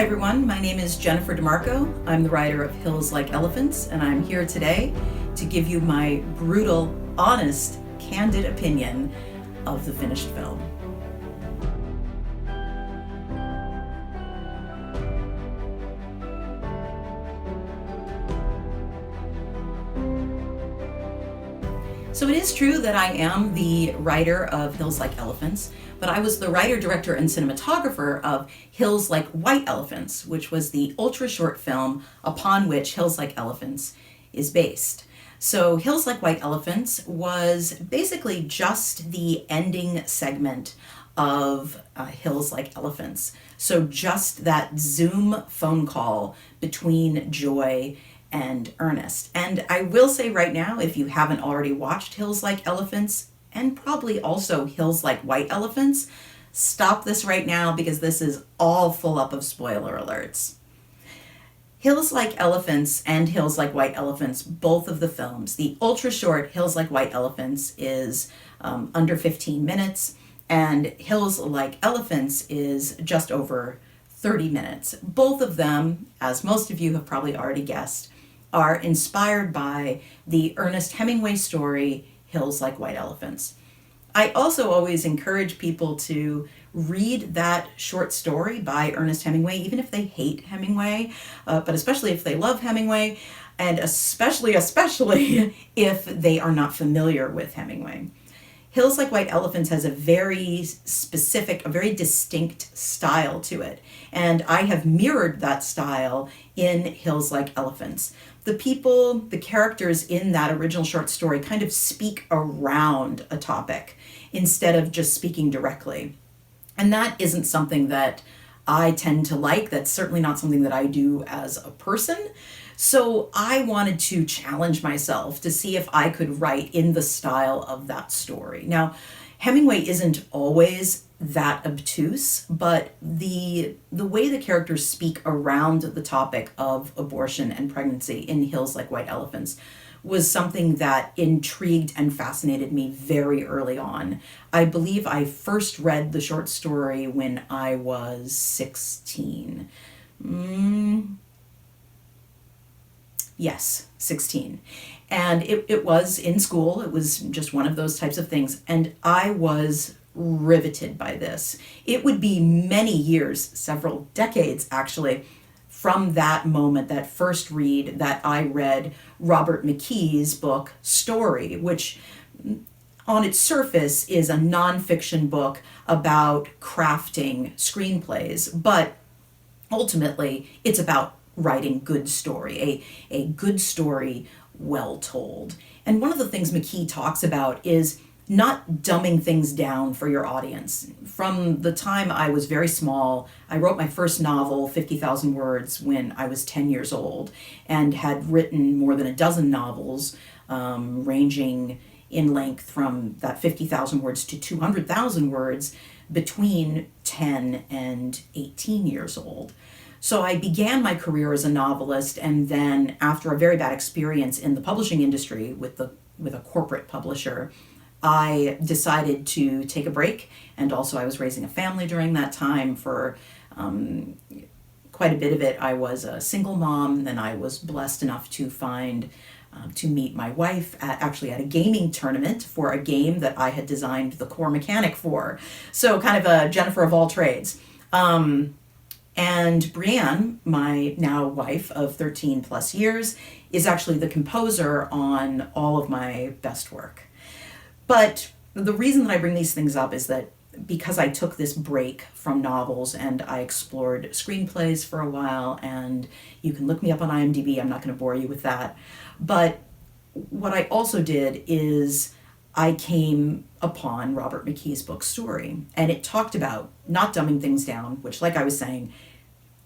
Hi everyone, my name is Jennifer DiMarco. I'm the writer of Hills Like Elephants, and I'm here today to give you my brutal, honest, candid opinion of the finished film. So it is true that I am the writer of Hills Like Elephants, but I was the writer, director, and cinematographer of Hills Like White Elephants, which was the ultra-short film upon which Hills Like Elephants is based. So Hills Like White Elephants was basically just the ending segment of Hills Like Elephants. So just that Zoom phone call between Joy and Ernest. And I will say right now, if you haven't already watched Hills Like Elephants, and probably also Hills Like White Elephants, stop this right now because this is all full up of spoiler alerts. Hills Like Elephants and Hills Like White Elephants, both of the films, the ultra short Hills Like White Elephants is under 15 minutes, and Hills Like Elephants is just over 30 minutes. Both of them, as most of you have probably already guessed, are inspired by the Ernest Hemingway story, Hills Like White Elephants. I also always encourage people to read that short story by Ernest Hemingway, even if they hate Hemingway, but especially if they love Hemingway, and especially if they are not familiar with Hemingway. Hills Like White Elephants has a very specific, a very distinct style to it, and I have mirrored that style in Hills Like Elephants. The people, the characters in that original short story kind of speak around a topic instead of just speaking directly. And that isn't something that I tend to like. That's certainly not something that I do as a person. So I wanted to challenge myself to see if I could write in the style of that story. Now, Hemingway isn't always that obtuse, but the way the characters speak around the topic of abortion and pregnancy in Hills Like White Elephants was something that intrigued and fascinated me very early on. I believe I first read the short story when I was 16. Yes, 16. And it was in school. It was just one of those types of things. And I was riveted by this. It would be many years, several decades actually, from that moment, that first read, that I read Robert McKee's book, Story, which on its surface is a nonfiction book about crafting screenplays, but ultimately it's about writing good story, a good story well told. And one of the things McKee talks about is not dumbing things down for your audience. From the time I was very small, I wrote my first novel, 50,000 words, when I was 10 years old, and had written more than a dozen novels, ranging in length from that 50,000 words to 200,000 words between 10 and 18 years old. So I began my career as a novelist, and then after a very bad experience in the publishing industry with a corporate publisher, I decided to take a break, and also I was raising a family during that time. For quite a bit of it, I was a single mom, and I was blessed enough to meet my wife actually at a gaming tournament for a game that I had designed the core mechanic for. So kind of a Jennifer of all trades. And Brienne, my now wife of 13 plus years, is actually the composer on all of my best work. But the reason that I bring these things up is that because I took this break from novels and I explored screenplays for a while, and you can look me up on IMDb, I'm not going to bore you with that. But what I also did is I came upon Robert McKee's book Story, and it talked about not dumbing things down, which, like I was saying,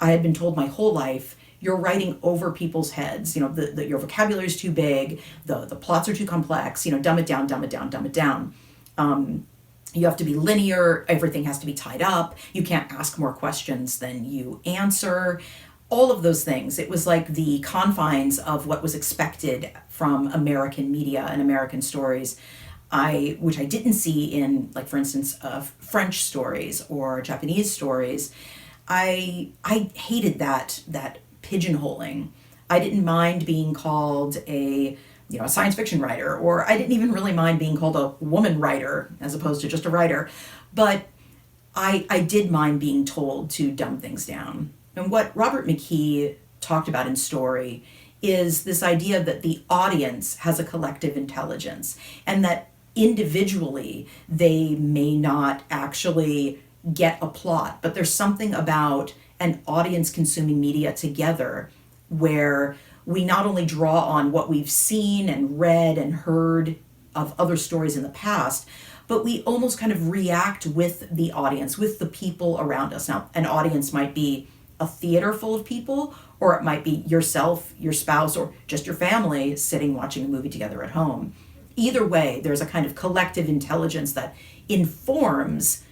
I had been told my whole life, you're writing over people's heads. You know, your vocabulary is too big, the plots are too complex, dumb it down, dumb it down, dumb it down. You have to be linear, everything has to be tied up, you can't ask more questions than you answer, all of those things. It was like the confines of what was expected from American media and American stories, which I didn't see in, like, for instance, French stories or Japanese stories. I hated that pigeonholing. I didn't mind being called a science fiction writer, or I didn't even really mind being called a woman writer as opposed to just a writer. But I did mind being told to dumb things down. And what Robert McKee talked about in Story is this idea that the audience has a collective intelligence, and that individually they may not actually get a plot, but there's something about an audience consuming media together where we not only draw on what we've seen and read and heard of other stories in the past, but we almost kind of react with the audience, with the people around us. Now, an audience might be a theater full of people, or it might be yourself, your spouse, or just your family sitting watching a movie together at home. Either way, there's a kind of collective intelligence that informs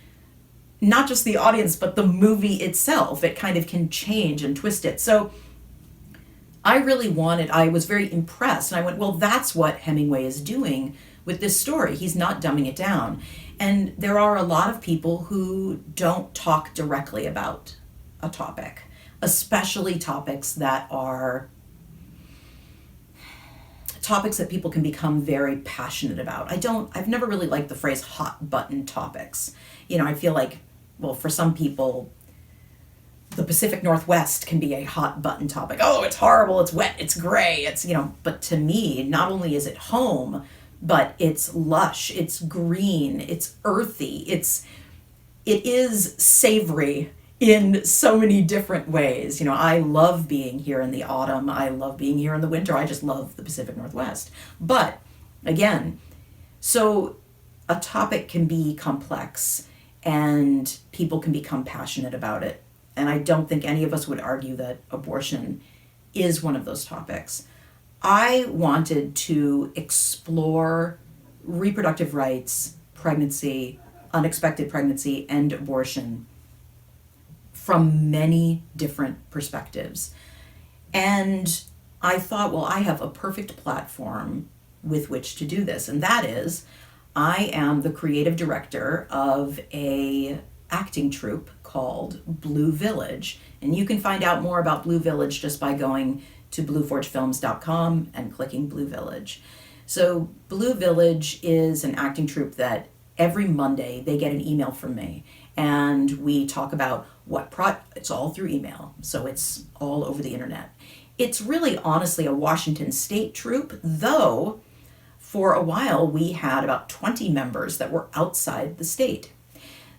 not just the audience, but the movie itself. It kind of can change and twist it. So I was very impressed, and I went, well, that's what Hemingway is doing with this story. He's not dumbing it down. And there are a lot of people who don't talk directly about a topic, especially topics that people can become very passionate about. I've never really liked the phrase hot button topics. I feel like, well, for some people, the Pacific Northwest can be a hot button topic. Oh, it's horrible, it's wet, it's gray, but to me, not only is it home, but it's lush, it's green, it's earthy, it is savory in so many different ways. I love being here in the autumn, I love being here in the winter, I just love the Pacific Northwest. But again, so a topic can be complex and people can become passionate about it. And I don't think any of us would argue that abortion is one of those topics. I wanted to explore reproductive rights, pregnancy, unexpected pregnancy, and abortion from many different perspectives. And I thought, well, I have a perfect platform with which to do this. And that is, I am the creative director of a acting troupe called Blue Village. And you can find out more about Blue Village just by going to blueforgefilms.com and clicking Blue Village. So Blue Village is an acting troupe that every Monday they get an email from me, and we talk about it's all through email, so it's all over the internet. It's really honestly a Washington State troupe, though for a while we had about 20 members that were outside the state.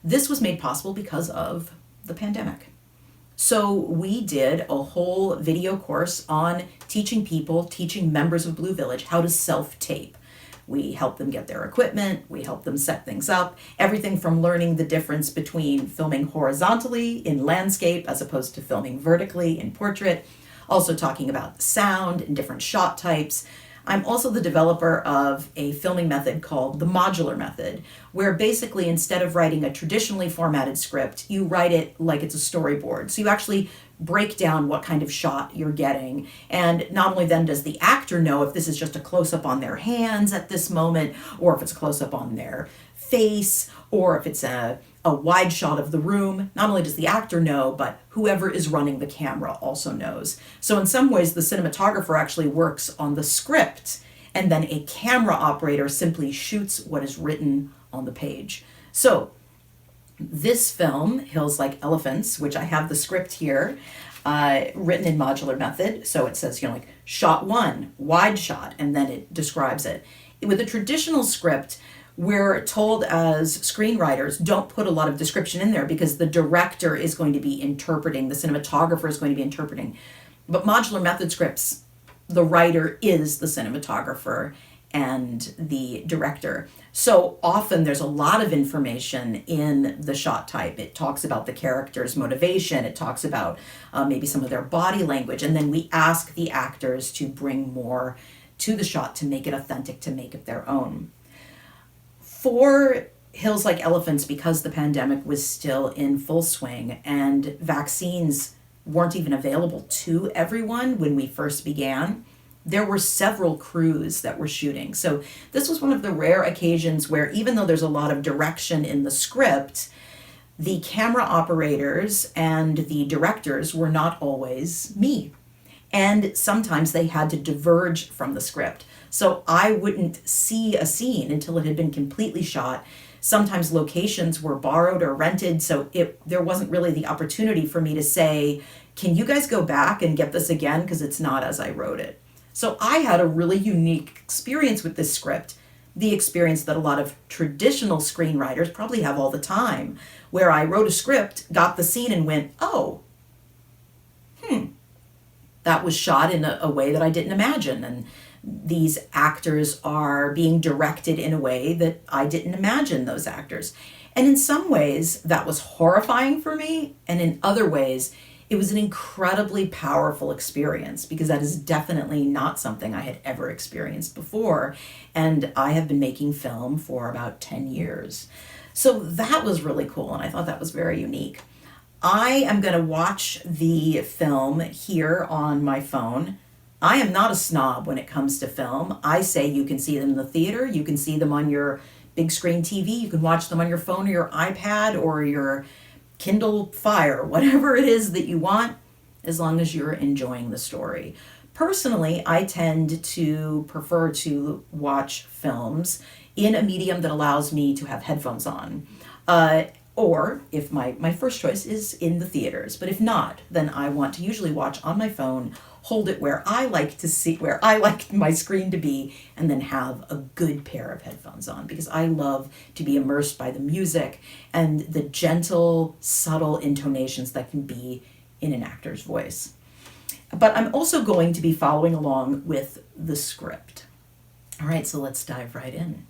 This was made possible because of the pandemic. So we did a whole video course on teaching members of Blue Village how to self-tape. We helped them get their equipment, we helped them set things up, everything from learning the difference between filming horizontally in landscape as opposed to filming vertically in portrait, also talking about sound and different shot types. I'm also the developer of a filming method called the modular method, where basically instead of writing a traditionally formatted script, you write it like it's a storyboard. So you actually break down what kind of shot you're getting. And not only then does the actor know if this is just a close-up on their hands at this moment, or if it's a close-up on their face, or if it's a wide shot of the room. Not only does the actor know, but whoever is running the camera also knows. So in some ways, the cinematographer actually works on the script, and then a camera operator simply shoots what is written on the page. So this film, Hills Like Elephants, which I have the script here, written in modular method. So it says, like shot 1, wide shot, and then it describes it. With a traditional script, we're told as screenwriters, don't put a lot of description in there because the director is going to be interpreting, the cinematographer is going to be interpreting. But modular method scripts, the writer is the cinematographer and the director. So often there's a lot of information in the shot type. It talks about the character's motivation, it talks about maybe some of their body language, and then we ask the actors to bring more to the shot to make it authentic, to make it their own. For Hills Like Elephants, because the pandemic was still in full swing and vaccines weren't even available to everyone when we first began, there were several crews that were shooting. So this was one of the rare occasions where, even though there's a lot of direction in the script, the camera operators and the directors were not always me. And sometimes they had to diverge from the script. So I wouldn't see a scene until it had been completely shot. Sometimes locations were borrowed or rented, so there wasn't really the opportunity for me to say, can you guys go back and get this again, because it's not as I wrote it. So I had a really unique experience with this script, the experience that a lot of traditional screenwriters probably have all the time, where I wrote a script, got the scene, and went, oh, that was shot in a way that I didn't imagine. And these actors are being directed in a way that I didn't imagine those actors. And in some ways, that was horrifying for me. And in other ways, it was an incredibly powerful experience, because that is definitely not something I had ever experienced before. And I have been making film for about 10 years. So that was really cool. And I thought that was very unique. I am going to watch the film here on my phone. I am not a snob when it comes to film. I say you can see them in the theater, you can see them on your big screen TV, you can watch them on your phone or your iPad or your Kindle Fire, whatever it is that you want, as long as you're enjoying the story. Personally, I tend to prefer to watch films in a medium that allows me to have headphones on. Or if my first choice is in the theaters, but if not, then I want to usually watch on my phone, hold it where I like to see, where I like my screen to be, and then have a good pair of headphones on, because I love to be immersed by the music and the gentle, subtle intonations that can be in an actor's voice. But I'm also going to be following along with the script. All right, so let's dive right in.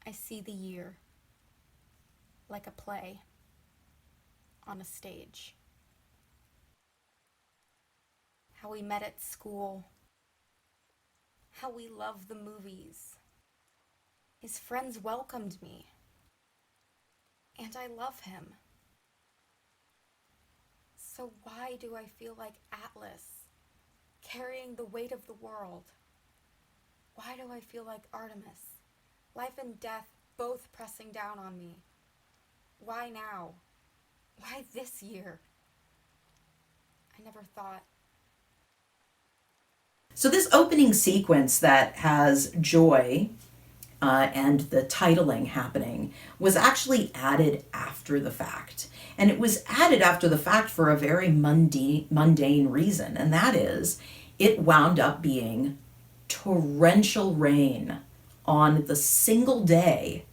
I see the year like a play on a stage. How we met at school, how we loved the movies. His friends welcomed me, and I love him. So why do I feel like Atlas, carrying the weight of the world? Why do I feel like Artemis? Life and death both pressing down on me. Why now? Why this year? I never thought. So this opening sequence that has joy and the titling happening was actually added after the fact. And it was added after the fact for a very mundane reason, and that is it wound up being torrential rain on the single day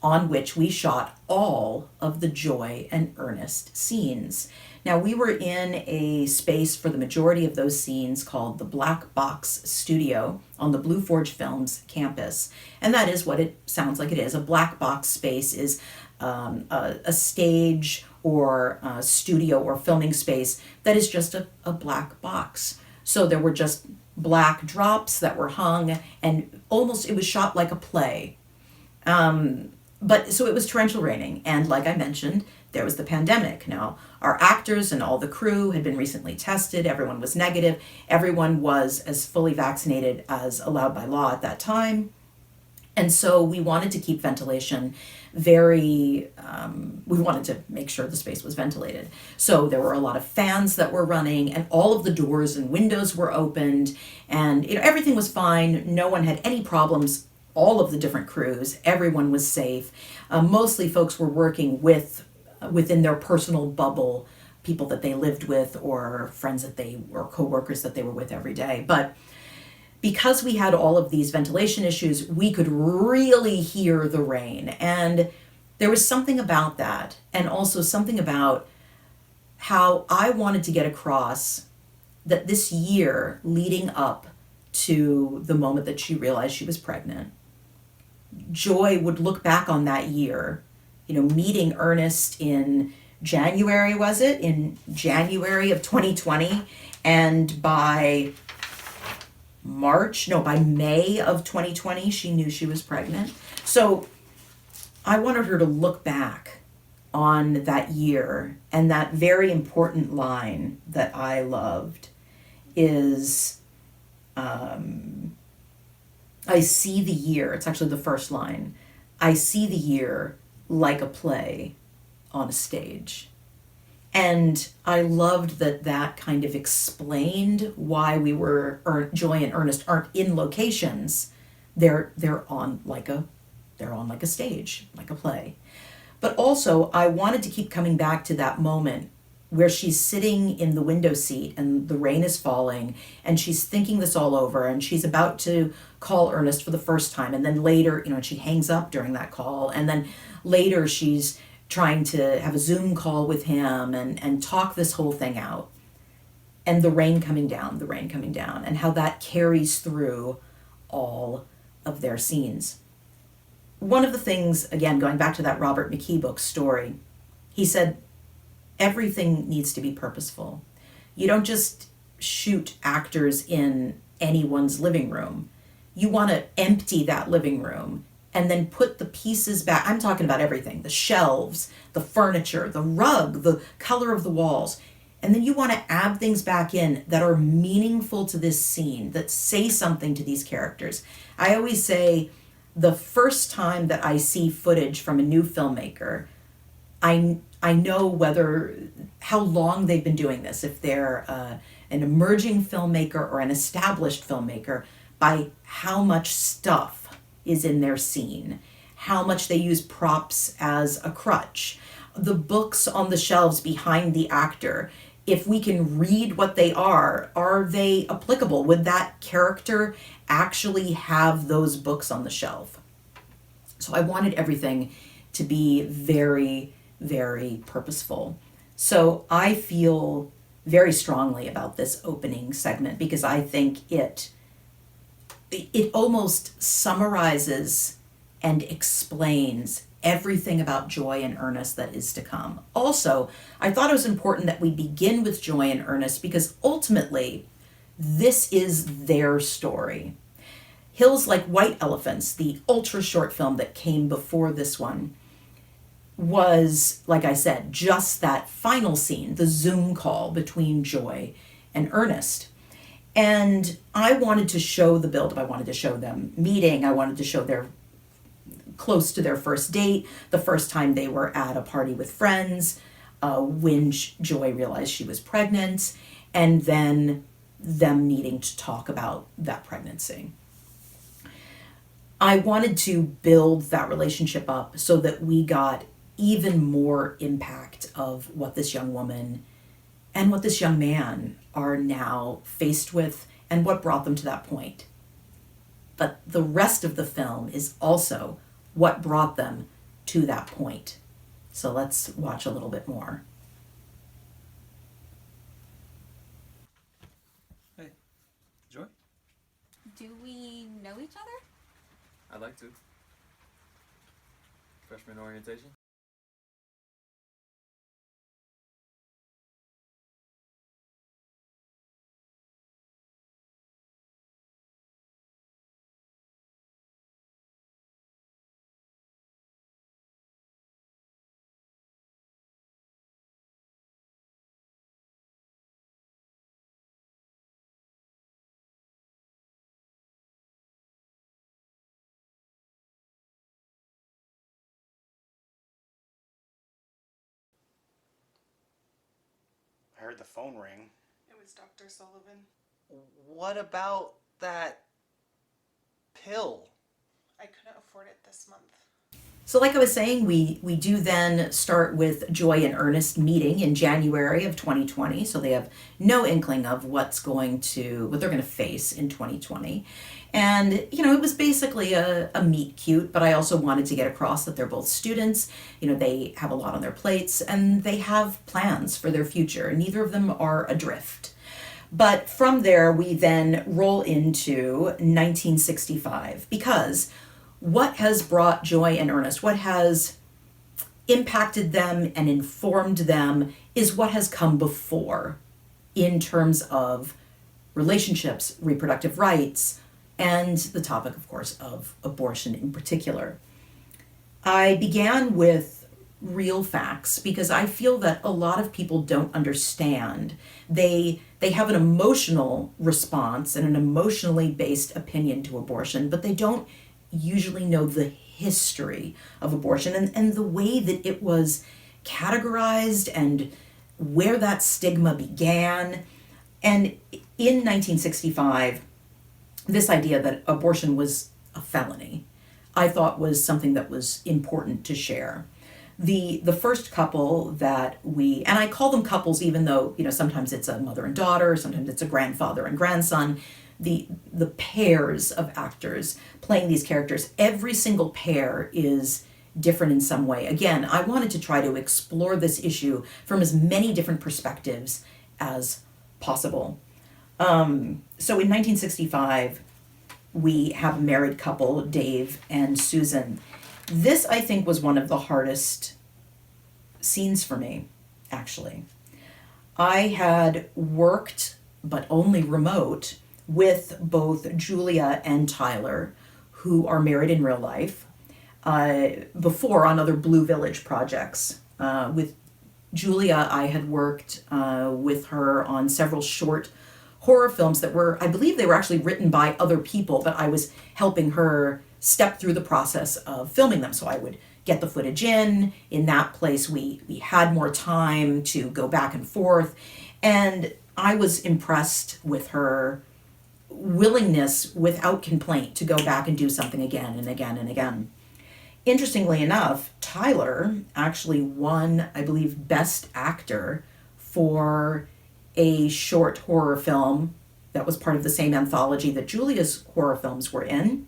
on which we shot all of the Joy and Ernest scenes. Now, we were in a space for the majority of those scenes called the Black Box Studio on the Blue Forge Films campus. And that is what it sounds like it is. A black box space is a stage or a studio or filming space that is just a black box. So there were just black drops that were hung, and almost it was shot like a play. But so it was torrential raining, and like I mentioned, there was the pandemic. Now, our actors and all the crew had been recently tested, everyone was negative, everyone was as fully vaccinated as allowed by law at that time. And so we wanted to keep ventilation we wanted to make sure the space was ventilated. So there were a lot of fans that were running, and all of the doors and windows were opened, and everything was fine. No one had any problems. All of the different crews, everyone was safe. Mostly folks were working within their personal bubble, people that they lived with or friends or coworkers that they were with every day. But because we had all of these ventilation issues, we could really hear the rain. And there was something about that, and also something about how I wanted to get across that this year leading up to the moment that she realized she was pregnant, Joy would look back on that year, meeting Ernest in January, was it? In January of 2020, and by May of 2020, she knew she was pregnant. So I wanted her to look back on that year, and that very important line that I loved is, I see the year, it's actually the first line, I see the year like a play on a stage. And I loved that that kind of explained why Joy and Ernest aren't in locations. They're on like a stage, like a play. But also, I wanted to keep coming back to that moment where she's sitting in the window seat and the rain is falling and she's thinking this all over and she's about to call Ernest for the first time. And then later, she hangs up during that call. And then later she's trying to have a Zoom call with him and talk this whole thing out. And the rain coming down, and how that carries through all of their scenes. One of the things, again, going back to that Robert McKee book story, he said, everything needs to be purposeful. You don't just shoot actors in anyone's living room. You want to empty that living room and then put the pieces back. I'm talking about everything, the shelves, the furniture, the rug, the color of the walls. And then you want to add things back in that are meaningful to this scene, that say something to these characters. I always say the first time that I see footage from a new filmmaker, I know how long they've been doing this, if they're an emerging filmmaker or an established filmmaker, by how much stuff is in their scene, how much they use props as a crutch, the books on the shelves behind the actor. If we can read what they are they applicable? Would that character actually have those books on the shelf? So I wanted everything to be very, very purposeful. So I feel very strongly about this opening segment because I think it almost summarizes and explains everything about Joy and Ernest that is to come. Also, I thought it was important that we begin with Joy and Ernest because ultimately this is their story. Hills Like White Elephants, the ultra short film that came before this one, was, like I said, just that final scene, the Zoom call between Joy and Ernest. And I wanted to show the build-up. I wanted to show them meeting. I wanted to show their close to their first date, the first time they were at a party with friends, when Joy realized she was pregnant, and then them needing to talk about that pregnancy. I wanted to build that relationship up so that we got even more impact of what this young woman and what this young man are now faced with and what brought them to that point. But the rest of the film is also what brought them to that point. So let's watch a little bit more. Hey, Joy? Do we know each other? I'd like to. Freshman orientation? I heard the phone ring. It was Dr. Sullivan. What about that pill? I couldn't afford it this month. So like I was saying, we do then start with Joy and Ernest meeting in January of 2020. So they have no inkling of what they're going to face in 2020. And, it was basically a meet cute, but I also wanted to get across that they're both students. They have a lot on their plates and they have plans for their future. Neither of them are adrift. But from there, we then roll into 1965 because what has brought Joy and Ernest, what has impacted them and informed them is what has come before in terms of relationships, reproductive rights, and the topic, of course, of abortion in particular. I began with real facts because I feel that a lot of people don't understand. They they have an emotional response and an emotionally based opinion to abortion, but they don't usually know the history of abortion and the way that it was categorized and where that stigma began. And in 1965, this idea that abortion was a felony, I thought was something that was important to share. The first couple that and I call them couples even though, sometimes it's a mother and daughter, sometimes it's a grandfather and grandson, the pairs of actors playing these characters, every single pair is different in some way. Again, I wanted to try to explore this issue from as many different perspectives as possible. So in 1965, we have a married couple, Dave and Susan. This, I think, was one of the hardest scenes for me, actually. I had worked, but only remote, with both Julia and Tyler, who are married in real life, before on other Blue Village projects. With Julia, I had worked with her on several short horror films that were, I believe they were actually written by other people, but I was helping her step through the process of filming them. So I would get the footage in that place we had more time to go back and forth. And I was impressed with her willingness without complaint to go back and do something again and again and again. Interestingly enough, Tyler actually won, I believe, Best Actor for a short horror film that was part of the same anthology that Julia's horror films were in,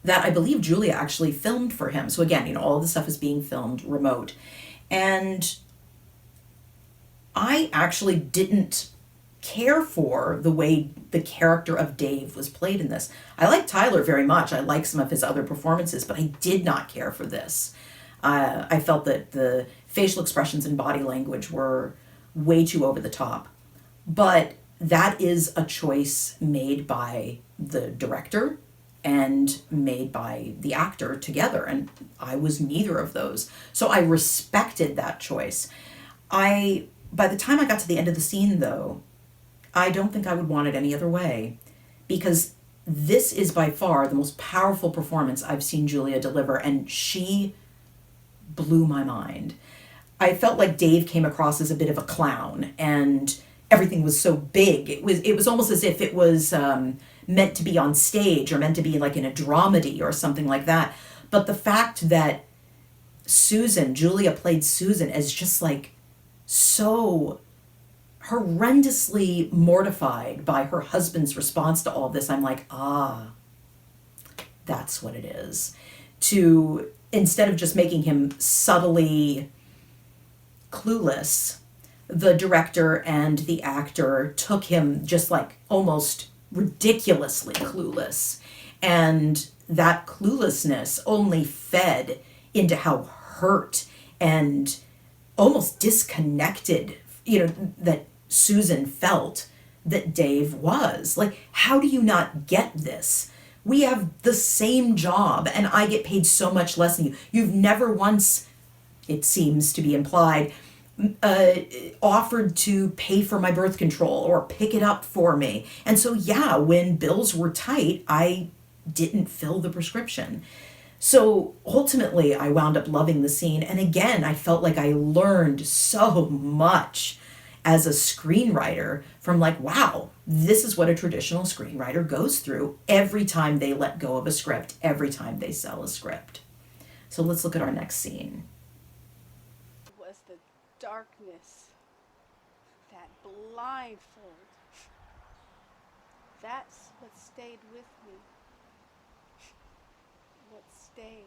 that I believe Julia actually filmed for him. So again, all of the stuff is being filmed remote. And I actually didn't care for the way the character of Dave was played in this. I like Tyler very much. I like some of his other performances, but I did not care for this. I felt that the facial expressions and body language were way too over the top. But that is a choice made by the director and made by the actor together, and I was neither of those. So I respected that choice. By the time I got to the end of the scene, though, I don't think I would want it any other way, because this is by far the most powerful performance I've seen Julia deliver, and she blew my mind. I felt like Dave came across as a bit of a clown, and everything was so big. It was almost as if it was meant to be on stage or meant to be like in a dramedy or something like that. But the fact that Julia played Susan as just like so horrendously mortified by her husband's response to all this, I'm like, that's what it is. Instead of just making him subtly clueless, the director and the actor took him just like almost ridiculously clueless. And that cluelessness only fed into how hurt and almost disconnected, that Susan felt that Dave was. Like, how do you not get this? We have the same job and I get paid so much less than you. You've never once, it seems to be implied, offered to pay for my birth control or pick it up for me. And so, yeah, when bills were tight, I didn't fill the prescription. So ultimately, I wound up loving the scene. And again, I felt like I learned so much as a screenwriter from like, wow, this is what a traditional screenwriter goes through every time they let go of a script, every time they sell a script. So let's look at our next scene. Was the darkness, that blindfold. That's what stayed with me. What stayed.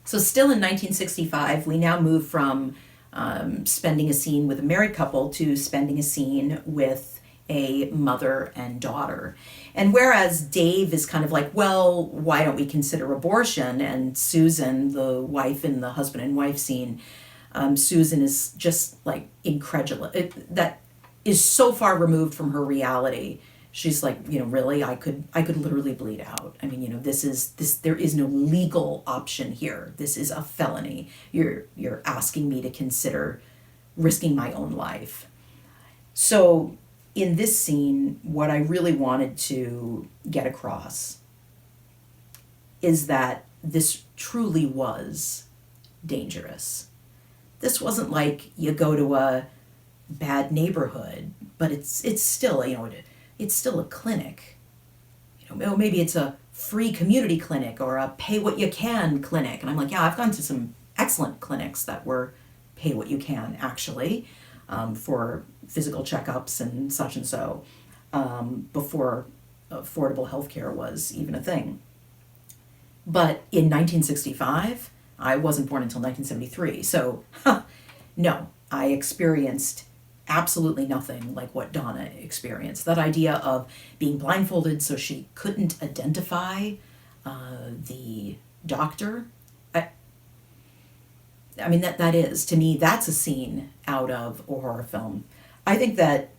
So still in 1965, we now move from spending a scene with a married couple to spending a scene with a mother and daughter. And whereas Dave is kind of like, well, why don't we consider abortion? And Susan, the wife in the husband and wife scene, Susan is just like incredulous. That is so far removed from her reality. She's like, really, I could literally bleed out. I mean, there is no legal option here. This is a felony. You're asking me to consider risking my own life. So, in this scene, what I really wanted to get across is that this truly was dangerous. This wasn't like you go to a bad neighborhood, but it's still, it's still a clinic. Maybe it's a free community clinic or a pay what you can clinic. And I'm like, yeah, I've gone to some excellent clinics that were pay what you can, actually, for physical checkups and such and so, before affordable healthcare was even a thing. But in 1965, I wasn't born until 1973, so no, I experienced absolutely nothing like what Donna experienced. That idea of being blindfolded so she couldn't identify the doctor. I mean, that is, to me, that's a scene out of a horror film. I think that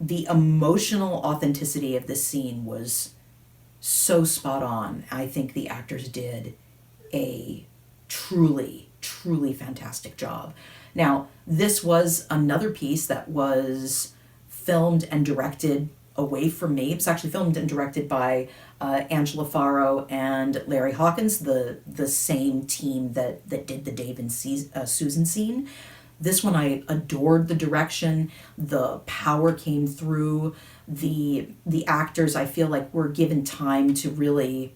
the emotional authenticity of this scene was so spot on. I think the actors did a truly, truly fantastic job. Now, this was another piece that was filmed and directed away from me. It was actually filmed and directed by Angela Faro and Larry Hawkins, the same team that did the Dave and Susan scene. This one, I adored the direction. The power came through. The actors, I feel like, were given time to really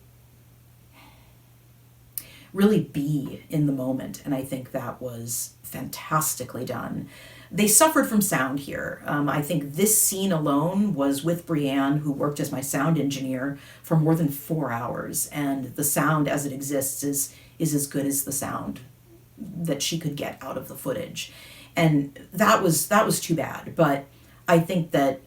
be in the moment, and I think that was fantastically done. They suffered from sound here. I think this scene alone was with Brianne, who worked as my sound engineer, for more than 4 hours, and the sound as it exists is as good as the sound that she could get out of the footage. And that was too bad. But I think that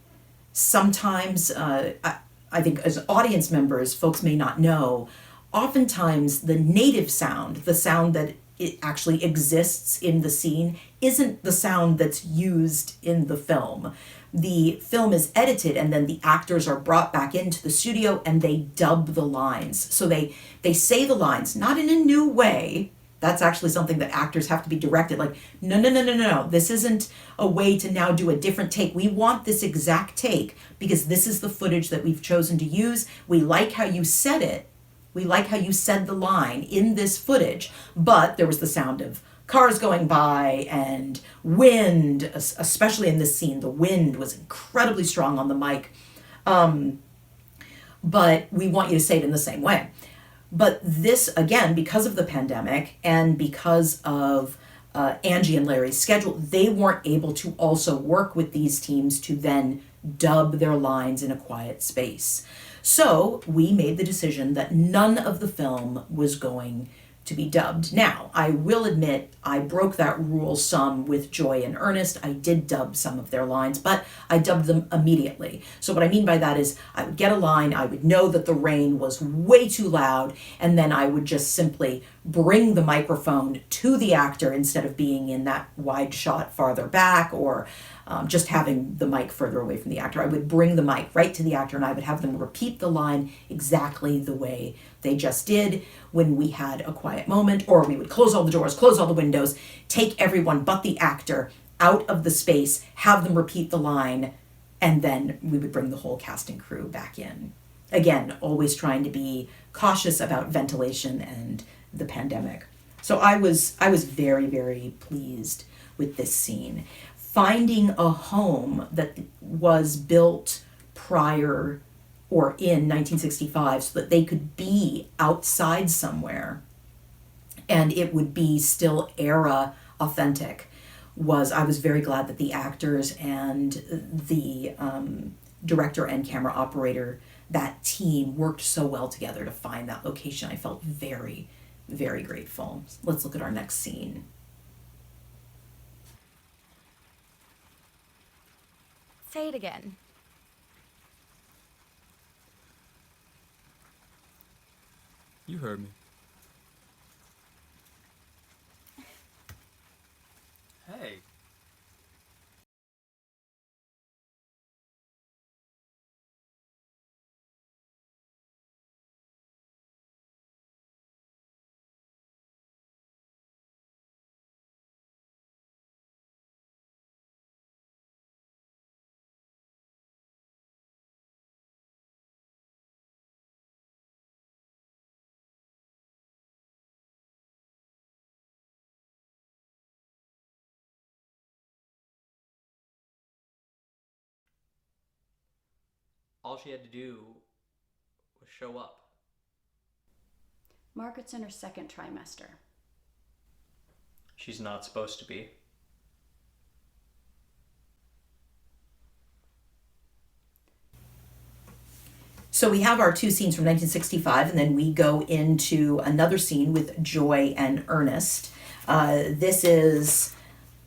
sometimes, I think as audience members, folks may not know, oftentimes the native sound, the sound that it actually exists in the scene, isn't the sound that's used in the film. The film is edited, and then the actors are brought back into the studio and they dub the lines. So they say the lines, not in a new way. That's actually something that actors have to be directed. Like, no. This isn't a way to now do a different take. We want this exact take because this is the footage that we've chosen to use. We like how you said it. We like how you said the line in this footage. But there was the sound of cars going by and wind, especially in this scene. The wind was incredibly strong on the mic. But we want you to say it in the same way. But this, again, because of the pandemic and because of Angie and Larry's schedule, they weren't able to also work with these teams to then dub their lines in a quiet space. So we made the decision that none of the film was going to be dubbed. Now, I will admit I broke that rule some with Joy and Ernest. I did dub some of their lines, but I dubbed them immediately. So what I mean by that is I would get a line, I would know that the rain was way too loud, and then I would just simply bring the microphone to the actor instead of being in that wide shot farther back or just having the mic further away from the actor. I would bring the mic right to the actor and I would have them repeat the line exactly the way they just did when we had a quiet moment, or we would close all the doors, close all the windows, take everyone but the actor out of the space, have them repeat the line, and then we would bring the whole cast and crew back in. Again, always trying to be cautious about ventilation and the pandemic. So I was very, very pleased with this scene. Finding a home that was built prior or in 1965 so that they could be outside somewhere and it would be still era authentic I was very glad that the actors and the director and camera operator, that team, worked so well together to find that location. I felt very, very grateful. Let's look at our next scene. Say it again. You heard me. Hey. All she had to do was show up. Margaret's in her second trimester. She's not supposed to be. So we have our two scenes from 1965, and then we go into another scene with Joy and Ernest. This is,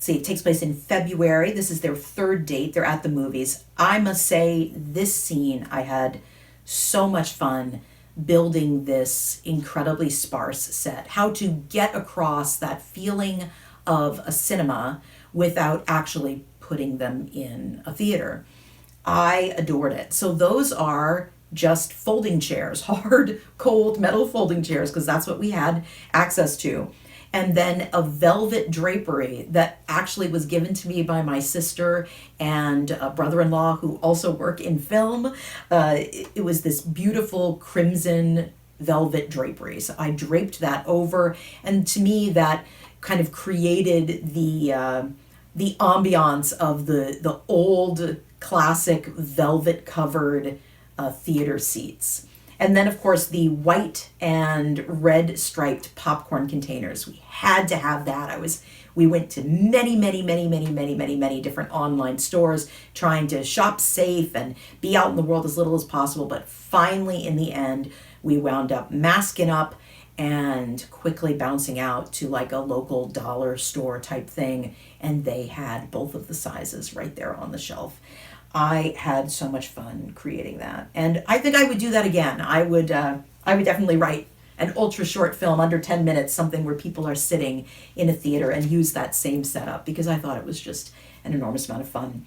it takes place in February. This is their third date. They're at the movies. I must say, this scene, I had so much fun building this incredibly sparse set. How to get across that feeling of a cinema without actually putting them in a theater. I adored it. So those are just folding chairs, hard, cold metal folding chairs, because that's what we had access to. And then a velvet drapery that actually was given to me by my sister and a brother-in-law who also work in film. It was this beautiful crimson velvet drapery. So I draped that over, and to me that kind of created the ambiance of the old classic velvet covered theater seats. And then, of course, the white and red striped popcorn containers. We had to have that. We went to many different online stores trying to shop safe and be out in the world as little as possible. But finally, in the end, we wound up masking up and quickly bouncing out to like a local dollar store type thing. And they had both of the sizes right there on the shelf. I had so much fun creating that. And I think I would do that again. I would definitely write an ultra short film under 10 minutes, something where people are sitting in a theater, and use that same setup, because I thought it was just an enormous amount of fun.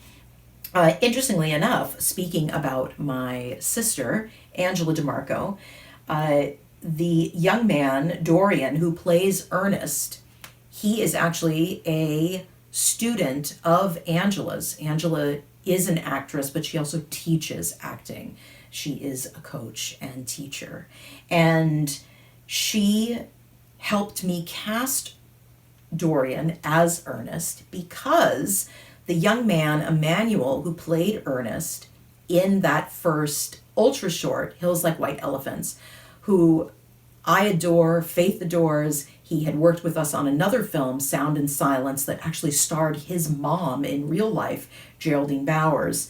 Interestingly enough, speaking about my sister, Angela DiMarco, the young man, Dorian, who plays Ernest, he is actually a student of Angela's. Angela is an actress, but she also teaches acting. She is a coach and teacher. And she helped me cast Dorian as Ernest because the young man, Emmanuel, who played Ernest in that first ultra short, Hills Like White Elephants, who I adore, Faith adores. He had worked with us on another film, Sound and Silence, that actually starred his mom in real life, Geraldine Bowers.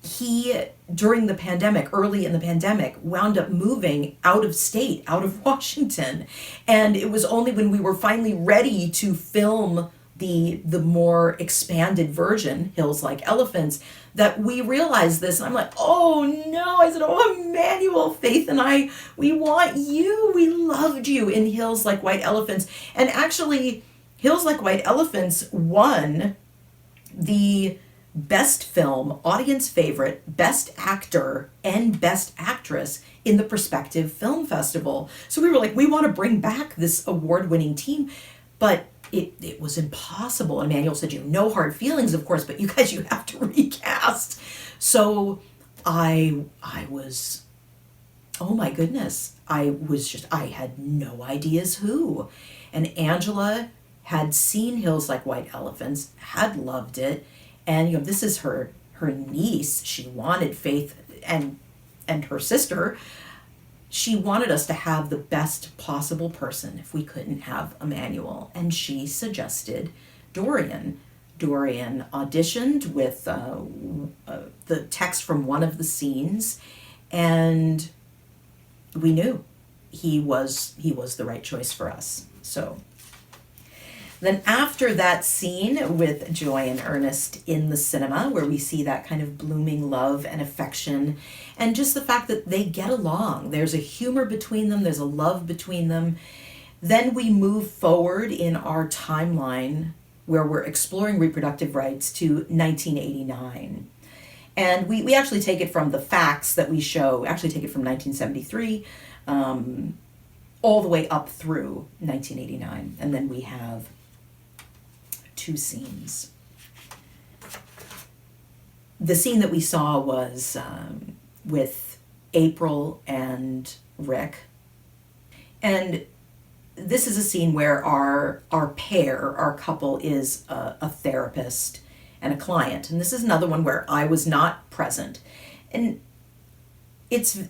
He, during the pandemic, early in the pandemic, wound up moving out of state, out of Washington. And it was only when we were finally ready to film the more expanded version, Hills Like Elephants, that we realized this. And I'm like, oh no. I said, oh, Emmanuel, Faith and I, we want you. We loved you in Hills Like White Elephants. And actually, Hills Like White Elephants won the Best Film, Audience Favorite, Best Actor, and Best Actress in the Perspective Film Festival. So we were like, we want to bring back this award-winning team, but it was impossible. And Emmanuel said, no hard feelings, of course, but you guys, you have to recast. So I was, oh my goodness, I had no ideas who. And Angela had seen Hills Like White Elephants, had loved it. And, this is her niece. She wanted Faith and her sister. She wanted us to have the best possible person if we couldn't have Emmanuel. And she suggested Dorian. Dorian auditioned with the text from one of the scenes, and we knew he was the right choice for us. So then after that scene with Joy and Ernest in the cinema, where we see that kind of blooming love and affection, and just the fact that they get along, there's a humor between them, there's a love between them, then we move forward in our timeline where we're exploring reproductive rights to 1989. And we actually take it from the facts that we show, actually take it from 1973 all the way up through 1989. And then we have two scenes. The scene that we saw was with April and Rick. And this is a scene where our pair, our couple, is a therapist and a client. And this is another one where I was not present. And it's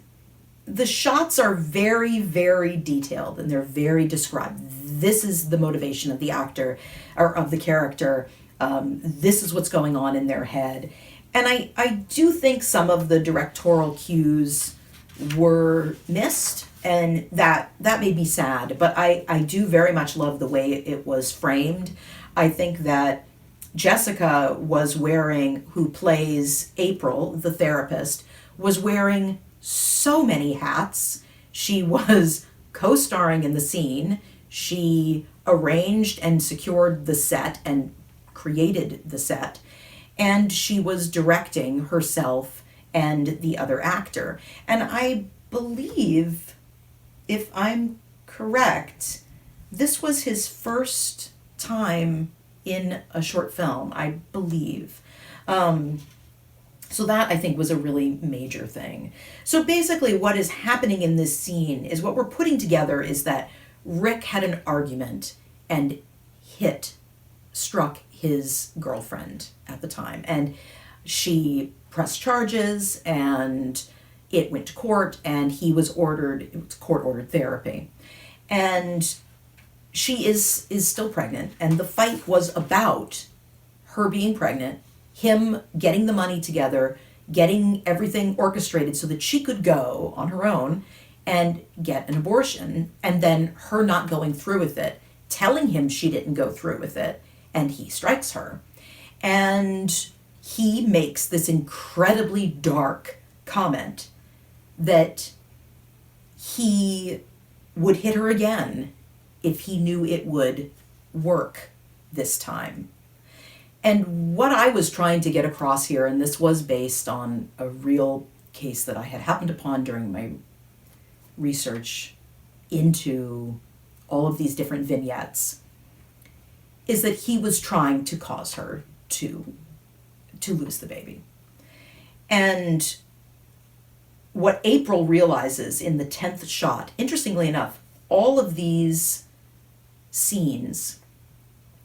the shots are very, very detailed and they're very described. This is the motivation of the actor or of the character. This is what's going on in their head. And I do think some of the directorial cues were missed, and that made me sad. But I do very much love the way it was framed. I think that Jessica who plays April, the therapist, was wearing so many hats. She was co-starring in the scene. She arranged and secured the set and created the set. And she was directing herself and the other actor. And I believe, if I'm correct, this was his first time in a short film, I believe. So that, I think, was a really major thing. So basically what is happening in this scene is what we're putting together is that Rick had an argument and struck his girlfriend at the time. And she pressed charges and it went to court and it was court-ordered therapy. And she is still pregnant, and the fight was about her being pregnant, him getting the money together, getting everything orchestrated so that she could go on her own and get an abortion, and then her not going through with it, telling him she didn't go through with it, and he strikes her. And he makes this incredibly dark comment that he would hit her again if he knew it would work this time. And what I was trying to get across here, and this was based on a real case that I had happened upon during my research into all of these different vignettes, is that he was trying to cause her to lose the baby. And what April realizes in the 10th shot, interestingly enough, all of these scenes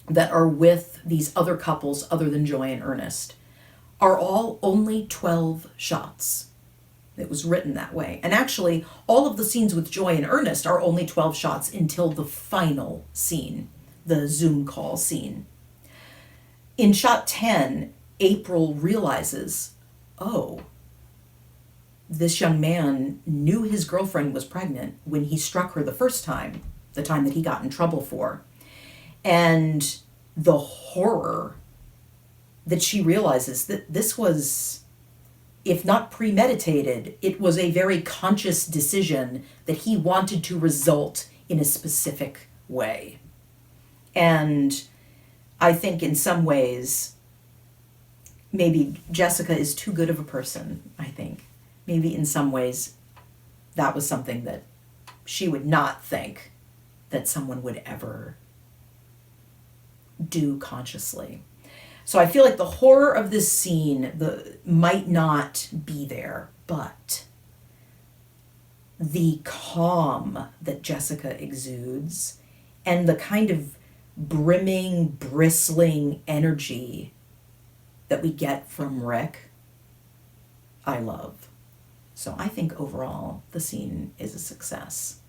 that are with these other couples other than Joy and Ernest are all only 12 shots. It was written that way. And actually, all of the scenes with Joy and Ernest are only 12 shots until the final scene, the Zoom call scene. In shot 10, April realizes, oh, this young man knew his girlfriend was pregnant when he struck her the first time, the time that he got in trouble for. And the horror that she realizes that this was, if not premeditated, it was a very conscious decision that he wanted to result in a specific way. And I think in some ways, maybe Jessica is too good of a person, I think. Maybe in some ways, that was something that she would not think that someone would ever do consciously. So I feel like the horror of this scene might not be there, but the calm that Jessica exudes and the kind of brimming, bristling energy that we get from Rick, I love. So I think overall the scene is a success.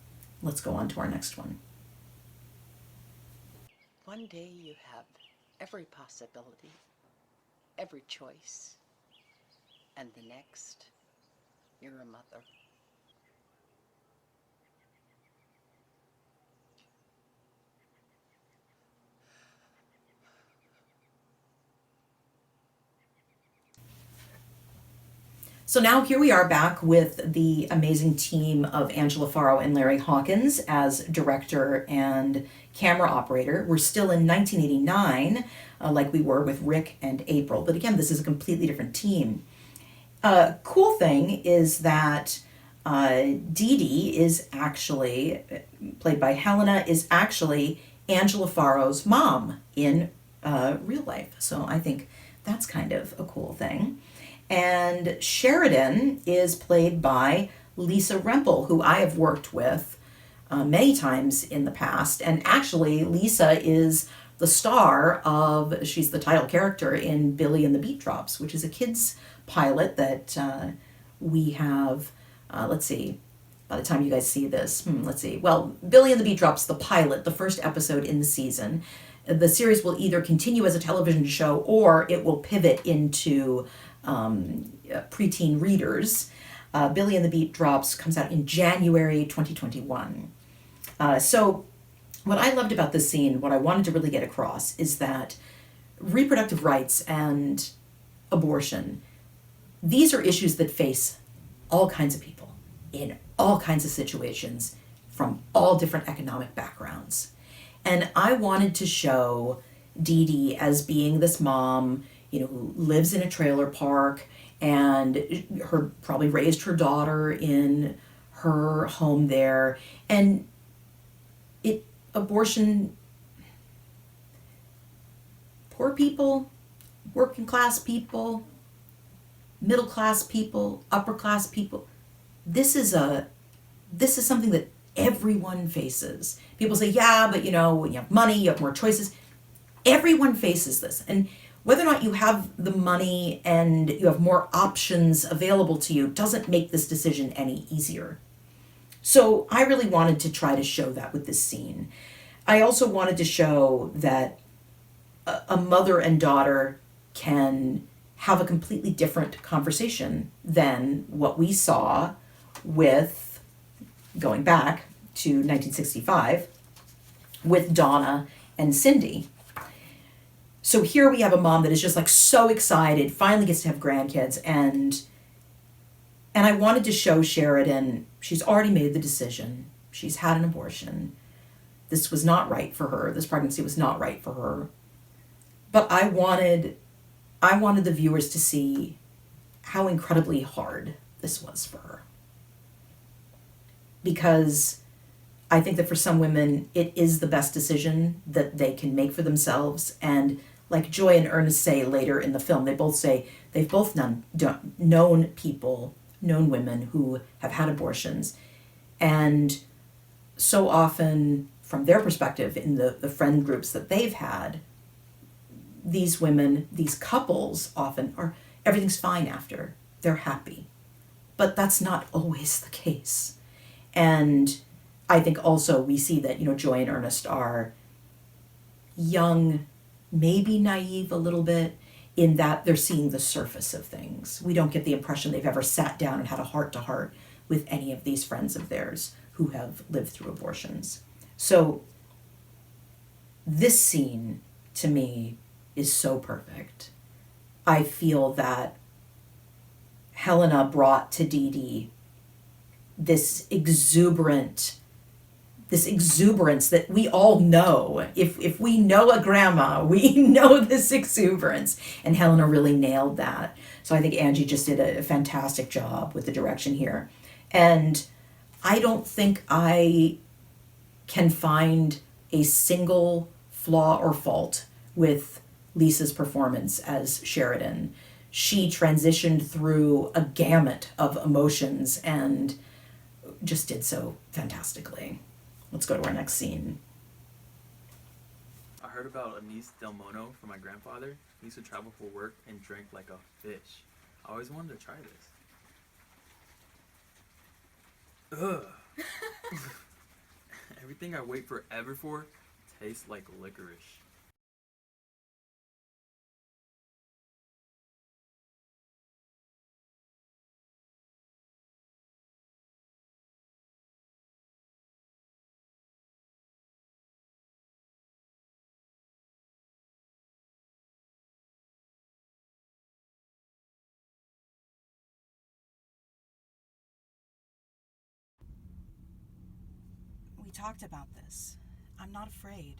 Let's go on to our next one. One day you have every possibility, every choice, and the next, you're a mother. So now here we are back with the amazing team of Angela Farrow and Larry Hawkins as director and camera operator. We're still in 1989, like we were with Rick and April, but again, this is a completely different team. Cool thing is that Dee Dee is actually, played by Helena, is actually Angela Farrow's mom in real life. So I think that's kind of a cool thing. And Sheridan is played by Lisa Rempel, who I have worked with many times in the past. And actually, Lisa is the star of, she's the title character in Billy and the Beat Drops, which is a kids pilot that we have let's see, by the time you guys see this, let's see. Well, Billy and the Beat Drops, the pilot, the first episode in the season. The series will either continue as a television show or it will pivot into preteen readers. Billy and the Beat Drops comes out in January 2021. So what I loved about this scene, what I wanted to really get across, is that reproductive rights and abortion, these are issues that face all kinds of people in all kinds of situations from all different economic backgrounds. And I wanted to show Dee Dee as being this mom, who lives in a trailer park and her probably raised her daughter in her home there. And abortion, poor people, working class people, middle class people, upper class people, this is something that everyone faces. People say, yeah, but when you have money, you have more choices. Everyone faces this. And whether or not you have the money and you have more options available to you doesn't make this decision any easier. So I really wanted to try to show that with this scene. I also wanted to show that a mother and daughter can have a completely different conversation than what we saw with, going back to 1965, with Donna and Cindy. So here we have a mom that is just like so excited, finally gets to have grandkids, and I wanted to show Sheridan, she's already made the decision. She's had an abortion. This was not right for her. This pregnancy was not right for her. But I wanted the viewers to see how incredibly hard this was for her. Because I think that for some women, it is the best decision that they can make for themselves. And like Joy and Ernest say later in the film, they both say they've both known people, known women who have had abortions. And so often, from their perspective, in the friend groups that they've had, these women, these couples often are, everything's fine after. They're happy. But that's not always the case. And I think also we see that, Joy and Ernest are young, maybe naive a little bit, in that they're seeing the surface of things. We don't get the impression they've ever sat down and had a heart-to-heart with any of these friends of theirs who have lived through abortions. So this scene, to me, is so perfect. I feel that Helena brought to Dee Dee this exuberance that we all know. If we know a grandma, we know this exuberance. And Helena really nailed that. So I think Angie just did a fantastic job with the direction here. And I don't think I can find a single flaw or fault with Lisa's performance as Sheridan. She transitioned through a gamut of emotions and just did so fantastically. Let's go to our next scene. I heard about Ernest Del Mono from my grandfather. He used to travel for work and drink like a fish. I always wanted to try this. Ugh. Everything I wait forever for tastes like licorice. We talked about this. I'm not afraid.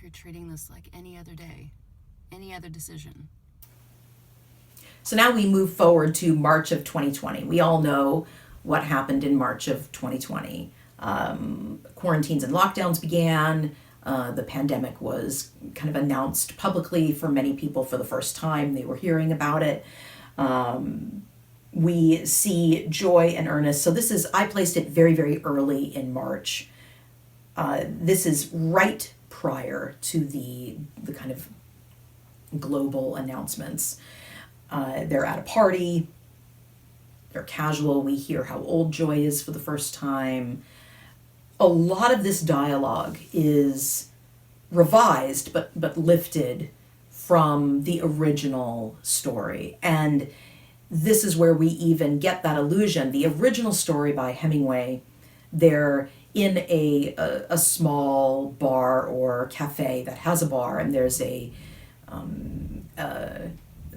You're treating this like any other day, any other decision. So now we move forward to March of 2020. We all know what happened in March of 2020. Quarantines and lockdowns began. The pandemic was kind of announced publicly for many people for the first time. They were hearing about it. We see Joy and Ernest. So I placed it very, very early in March. This is right prior to the kind of global announcements. They're at a party. they're casual. We hear how old Joy is for the first time. A lot of this dialogue is revised but lifted from the original story. And this is where we even get that illusion. The original story by Hemingway, they're in a small bar or cafe that has a bar, and there's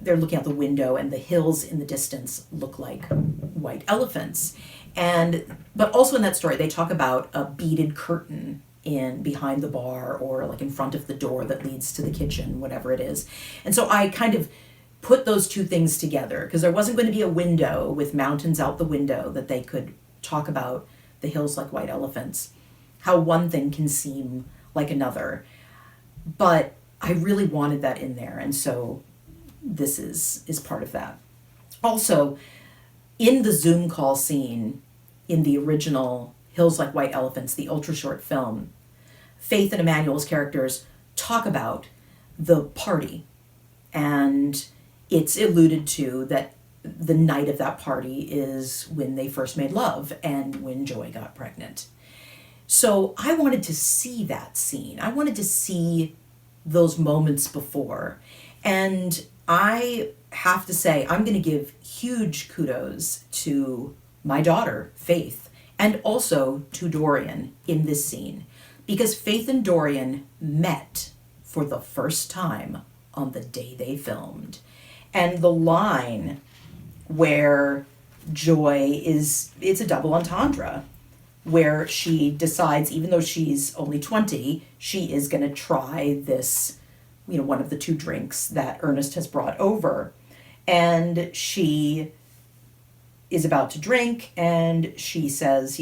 they're looking out the window, and the hills in the distance look like white elephants. But also in that story, they talk about a beaded curtain in behind the bar, or like in front of the door that leads to the kitchen, whatever it is. And so I kind of put those two things together, because there wasn't going to be a window with mountains out the window that they could talk about the hills like white elephants, how one thing can seem like another. But I really wanted that in there, and so this is part of that. Also, in the Zoom call scene in the original Hills Like White Elephants, the ultra short film, Faith and Emmanuel's characters talk about the party, and it's alluded to that the night of that party is when they first made love and when Joy got pregnant. So I wanted to see that scene. I wanted to see those moments before. And I have to say, I'm going to give huge kudos to my daughter, Faith, and also to Dorian in this scene, because Faith and Dorian met for the first time on the day they filmed. And the line where Joy it's a double entendre, where she decides, even though she's only 20, she is going to try this, one of the two drinks that Ernest has brought over. And she is about to drink, and she says,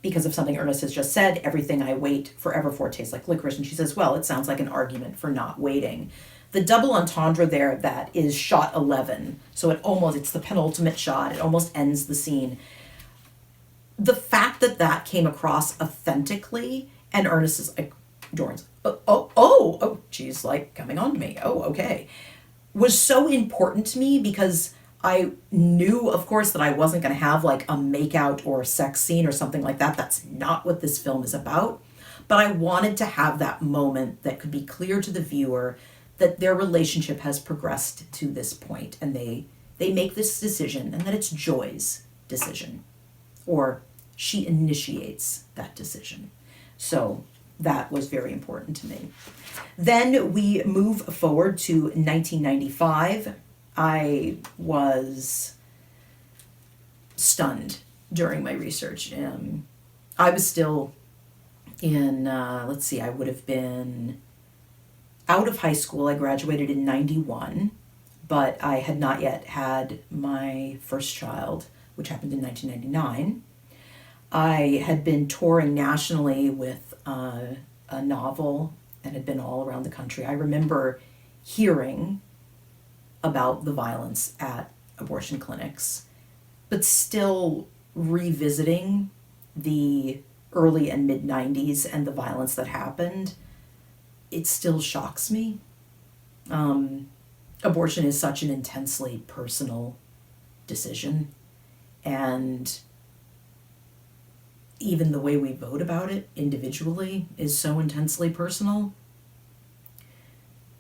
because of something Ernest has just said, everything I wait forever for tastes like licorice. And she says, well, it sounds like an argument for not waiting. The double entendre there, that is shot 11. So it's the penultimate shot. It almost ends the scene. The fact that came across authentically, and Ernest is like, Dorian's, she's like coming on to me. Oh, okay. Was so important to me, because I knew, of course, that I wasn't going to have like a makeout or a sex scene or something like that. That's not what this film is about. But I wanted to have that moment that could be clear to the viewer that their relationship has progressed to this point, and they make this decision, and that it's Joy's decision, or she initiates that decision. So that was very important to me. Then we move forward to 1995. I was stunned during my research. I was still in, I would have been out of high school. I graduated in 91, but I had not yet had my first child, which happened in 1999. I had been touring nationally with a novel and had been all around the country. I remember hearing about the violence at abortion clinics, but still revisiting the early and mid 90s and the violence that happened, it still shocks me. Abortion is such an intensely personal decision, and even the way we vote about it individually is so intensely personal.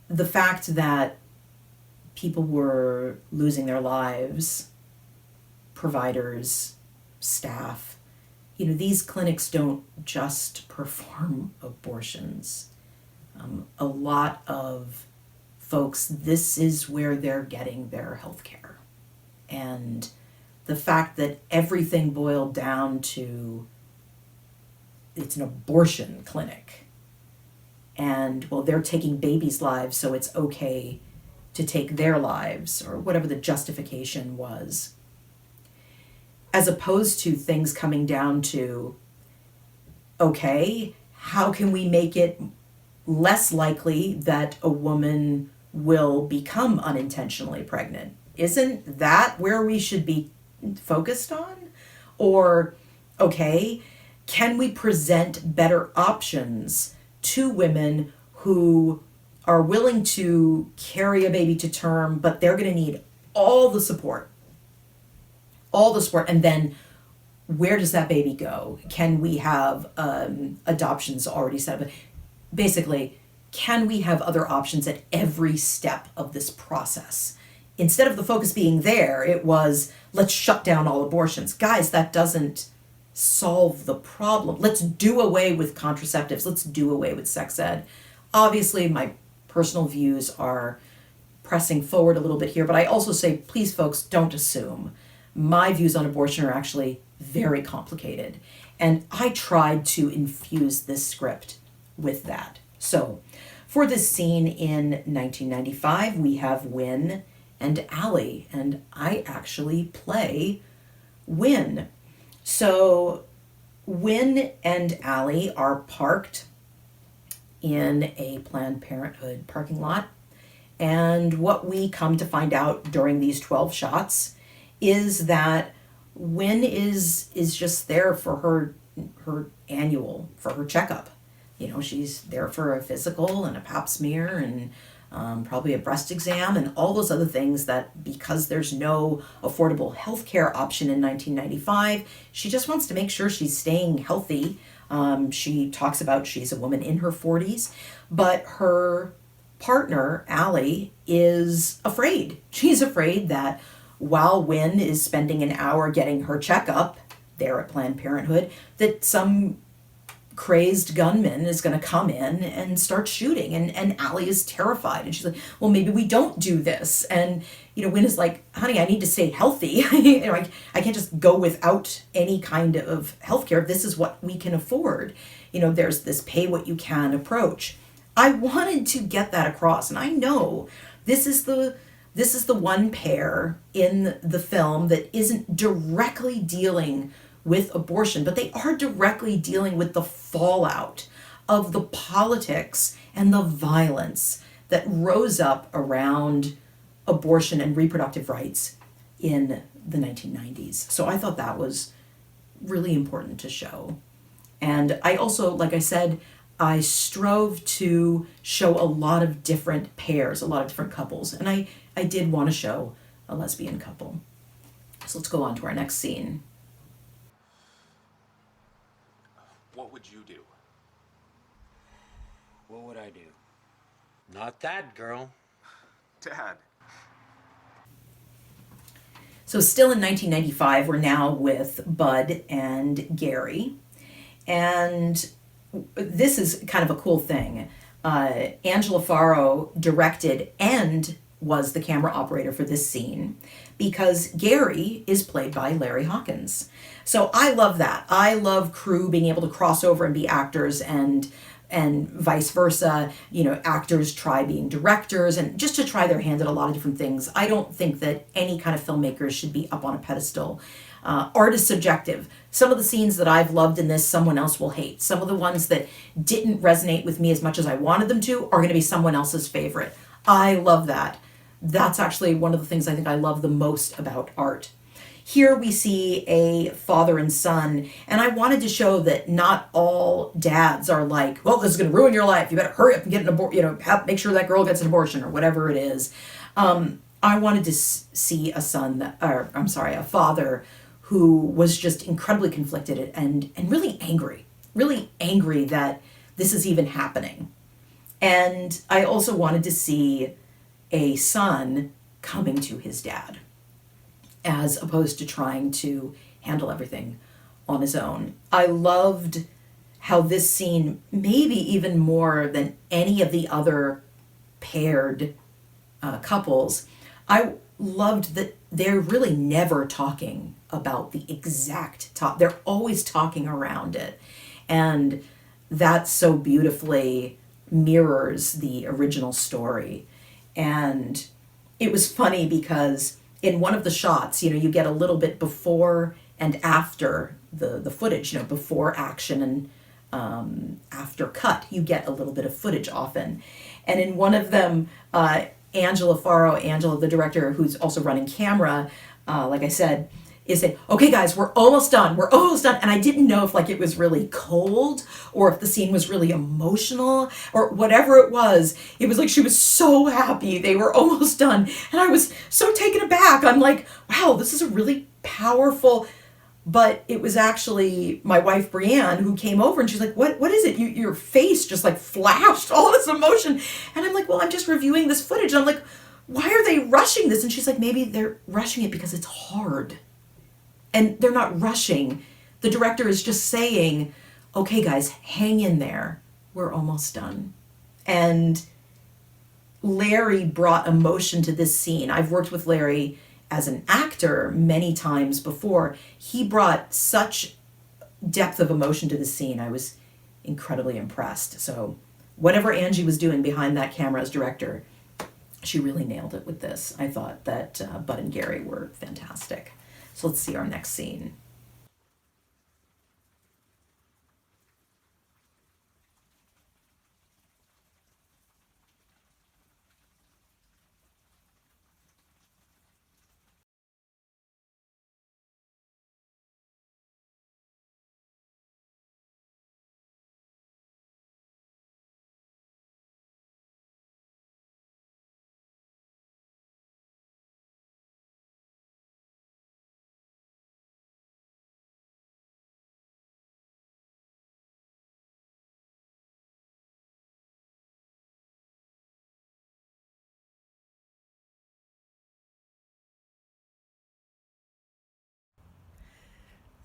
The fact that people were losing their lives, providers, staff, these clinics don't just perform abortions. A lot of folks, this is where they're getting their health care. And the fact that everything boiled down to it's an abortion clinic, and they're taking babies' lives, so it's okay to take their lives, or whatever the justification was, as opposed to things coming down to, okay, how can we make it less likely that a woman will become unintentionally pregnant? Isn't that where we should be focused on? Or, okay, can we present better options to women who are willing to carry a baby to term, but they're going to need all the support all the support, and then where does that baby go? Can we have adoptions already set up? Basically, can we have other options at every step of this process? Instead of the focus being there, it was, let's shut down all abortions. Guys, that doesn't solve the problem. Let's do away with contraceptives. Let's do away with sex ed. Obviously, my personal views are pressing forward a little bit here, but I also say, please, folks, don't assume. My views on abortion are actually very complicated, and I tried to infuse this script with that. So, for this scene in 1995, we have Wynn and Allie, and I actually play Wynn. So, Wynn and Allie are parked in a Planned Parenthood parking lot, and what we come to find out during these 12 shots is that Wynn is just there for her annual, for her checkup. You know, she's there for a physical and a pap smear and probably a breast exam and all those other things that, because there's no affordable healthcare option in 1995, she just wants to make sure she's staying healthy. She talks about she's a woman in her 40s, but her partner, Allie, is afraid. She's afraid that while Wynn is spending an hour getting her checkup there at Planned Parenthood, that some crazed gunman is going to come in and start shooting, and Allie is terrified, and she's like, well, maybe we don't do this. And you know, Wynn is like, honey, I need to stay healthy. You know, I can't just go without any kind of healthcare. This is what we can afford. You know, there's this pay what you can approach. I wanted to get that across, and I know this is the one pair in the film that isn't directly dealing with abortion, but they are directly dealing with the fallout of the politics and the violence that rose up around abortion and reproductive rights in the 1990s. So I thought that was really important to show. And I also, like I said, I strove to show a lot of different pairs, a lot of different couples, and I did want to show a lesbian couple. So let's go on to our next scene. What would you do? What would I do? Not that girl. Dad. So still in 1995, we're now with Bud and Gary. And this is kind of a cool thing. Angela Faro directed and was the camera operator for this scene because Gary is played by Larry Hawkins. So I love that. I love crew being able to cross over and be actors and vice versa. You know, actors try being directors and just to try their hand at a lot of different things. I don't think that any kind of filmmakers should be up on a pedestal. Art is subjective. Some of the scenes that I've loved in this, someone else will hate. Some of the ones that didn't resonate with me as much as I wanted them to are going to be someone else's favorite. I love that. That's actually one of the things I think I love the most about art. Here we see a father and son, and I wanted to show that not all dads are like, well, this is going to ruin your life. You better hurry up and get an abortion, you know, make sure that girl gets an abortion or whatever it is. I wanted to see a father who was just incredibly conflicted and really angry that this is even happening. And I also wanted to see a son coming to his dad as opposed to trying to handle everything on his own. I loved how this scene, maybe even more than any of the other paired couples, I loved that they're really never talking about the exact top. They're always talking around it. And that so beautifully mirrors the original story. And it was funny because in one of the shots, you know, you get a little bit before and after the footage, you know, before action and after cut, you get a little bit of footage often. And in one of them, Angela, the director, who's also running camera, like I said, is say, okay guys, we're almost done. We're almost done. And I didn't know if like it was really cold or if the scene was really emotional or whatever it was. It was like she was so happy they were almost done. And I was so taken aback. I'm like, wow, this is a really powerful. But it was actually my wife Brienne who came over and she's like, what is it? Your face just like flashed all this emotion. And I'm like, well, I'm just reviewing this footage. And I'm like, why are they rushing this? And she's like, maybe they're rushing it because it's hard. And they're not rushing. The director is just saying, okay, guys, hang in there. We're almost done. And Larry brought emotion to this scene. I've worked with Larry as an actor many times before. He brought such depth of emotion to the scene. I was incredibly impressed. So whatever Angie was doing behind that camera as director, she really nailed it with this. I thought that Bud and Gary were fantastic. So let's see our next scene.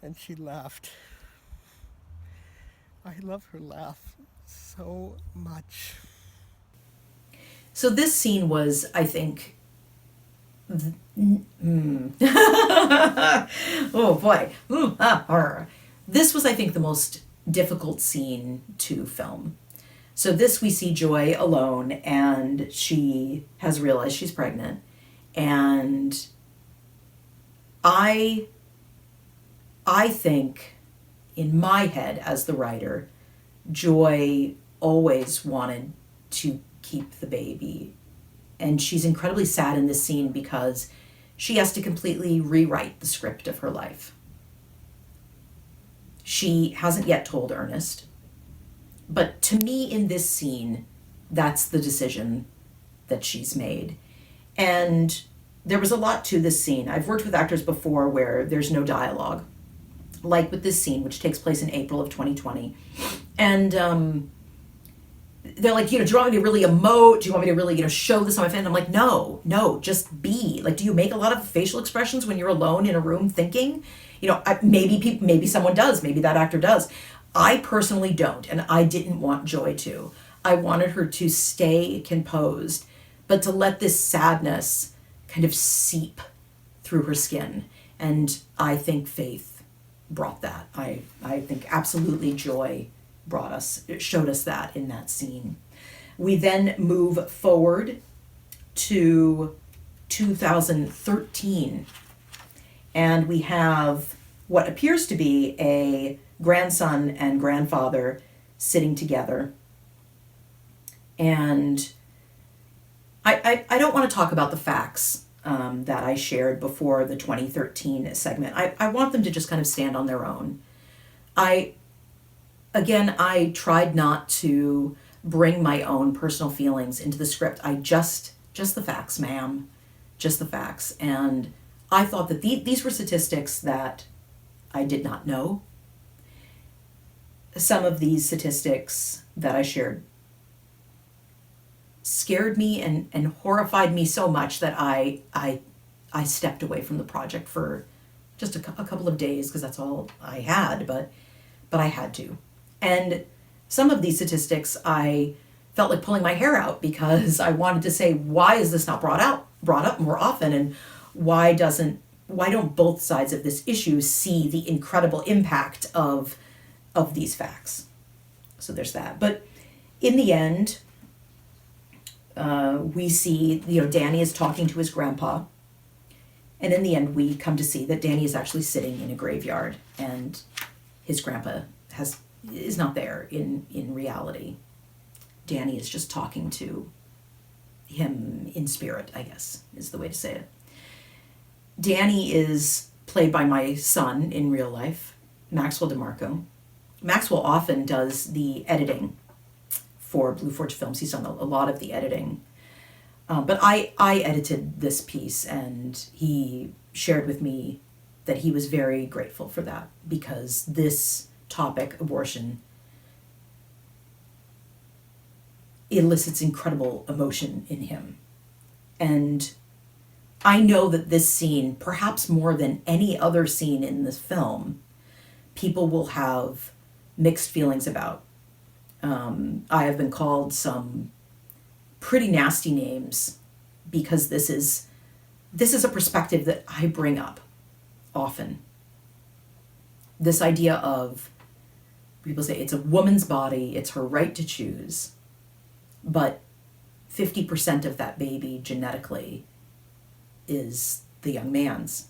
And she laughed. I love her laugh so much. So this scene was, I think, oh boy. This was, I think, the most difficult scene to film. So this, we see Joy alone, and she has realized she's pregnant. And I think, in my head as the writer, Joy always wanted to keep the baby. And she's incredibly sad in this scene because she has to completely rewrite the script of her life. She hasn't yet told Ernest. But to me, in this scene, that's the decision that she's made. And there was a lot to this scene. I've worked with actors before where there's no dialogue, like with this scene, which takes place in April of 2020. And they're like, do you want me to really emote? Do you want me to really, show this on my fan? And I'm like, no, just be. Like, do you make a lot of facial expressions when you're alone in a room thinking? Maybe someone does. Maybe that actor does. I personally don't, and I didn't want Joy to. I wanted her to stay composed, but to let this sadness kind of seep through her skin. And I think Faith brought that. I think absolutely Joy showed us that in that scene. We then move forward to 2013, and we have what appears to be a grandson and grandfather sitting together. And I don't want to talk about the facts that I shared before the 2013 segment. I want them to just kind of stand on their own. I tried not to bring my own personal feelings into the script. Just the facts, ma'am, just the facts. And I thought that these were statistics that I did not know. Some of these statistics that I shared scared me and horrified me so much that I stepped away from the project for just a couple of days, because that's all I had, but I had to. And some of these statistics I felt like pulling my hair out, because I wanted to say, why is this not brought up more often, and why don't both sides of this issue see the incredible impact of these facts? So there's that. But in the end, we see, Danny is talking to his grandpa. And in the end, we come to see that Danny is actually sitting in a graveyard, and his grandpa is not there in reality. Danny is just talking to him in spirit, I guess, is the way to say it. Danny is played by my son in real life, Maxwell DiMarco. Maxwell often does the editing for Blue Forge Films. He's done a lot of the editing. But I edited this piece, and he shared with me that he was very grateful for that, because this topic, abortion, elicits incredible emotion in him. And I know that this scene, perhaps more than any other scene in this film, people will have mixed feelings about. I have been called some pretty nasty names because this is a perspective that I bring up often. This idea of, people say it's a woman's body, it's her right to choose, but 50% of that baby genetically is the young man's.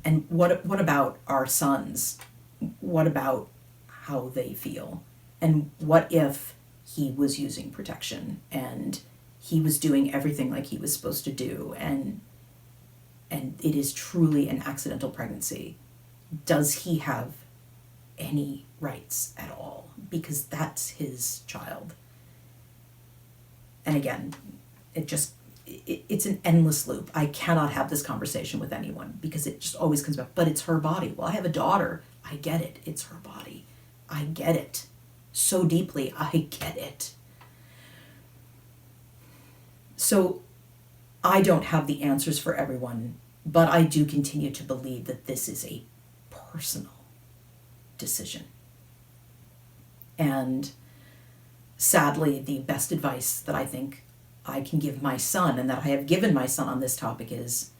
And what about our sons? What about how they feel? And what if he was using protection and he was doing everything like he was supposed to do, and it is truly an accidental pregnancy? Does he have any rights at all? Because that's his child. And again, it's an endless loop. I cannot have this conversation with anyone because it just always comes back, but it's her body. Well, I have a daughter. I get it. It's her body. I get it. So deeply, I get it. So I don't have the answers for everyone, but I do continue to believe that this is a personal decision. And sadly, the best advice that I think I can give my son, and that I have given my son on this topic, is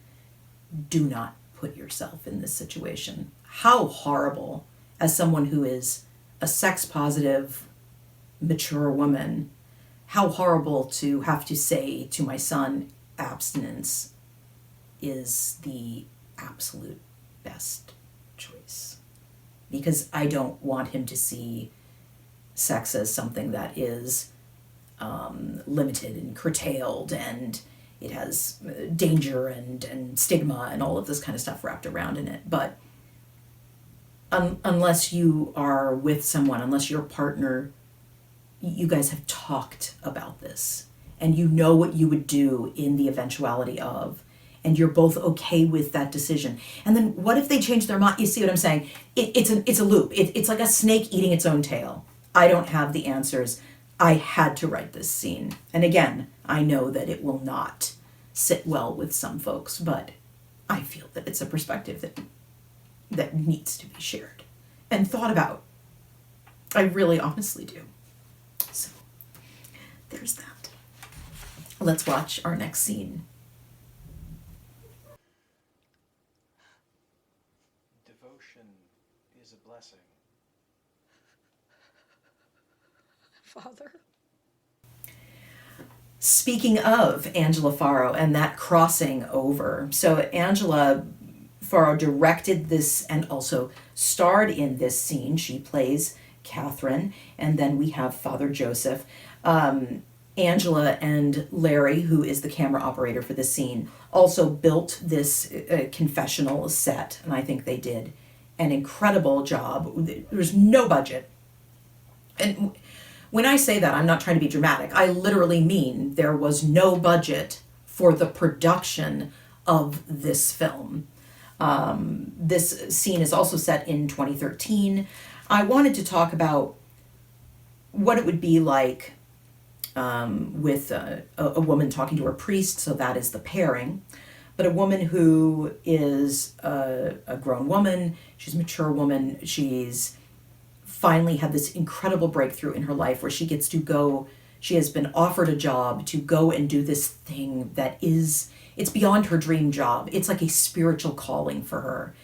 do not put yourself in this situation. How horrible, as someone who is a sex positive, mature woman, how horrible to have to say to my son, abstinence is the absolute best choice. Because I don't want him to see sex as something that is limited and curtailed, and it has danger and stigma and all of this kind of stuff wrapped around in it. But unless you are with someone, unless your partner, you guys have talked about this and you know what you would do in the eventuality of, and you're both okay with that decision. And then what if they change their mind? You see what I'm saying? It's a loop. It's like a snake eating its own tail. I don't have the answers. I had to write this scene. And again, I know that it will not sit well with some folks, but I feel that it's a perspective that needs to be shared and thought about. I really honestly do. So there's that. Let's watch our next scene. Devotion is a blessing. Father? Speaking of Angela Faro and that crossing over, so Angela Faro directed this and also starred in this scene. She plays Catherine, and then we have Father Joseph. Angela and Larry, who is the camera operator for this scene, also built this confessional set, and I think they did an incredible job. There's no budget. And when I say that, I'm not trying to be dramatic. I literally mean there was no budget for the production of this film. This scene is also set in 2013. I wanted to talk about what it would be like with a woman talking to her priest, so that is the pairing. But a woman who is a grown woman, she's a mature woman, she's finally had this incredible breakthrough in her life where she gets to go, she has been offered a job to go and do this thing that is, it's beyond her dream job. It's like a spiritual calling for her.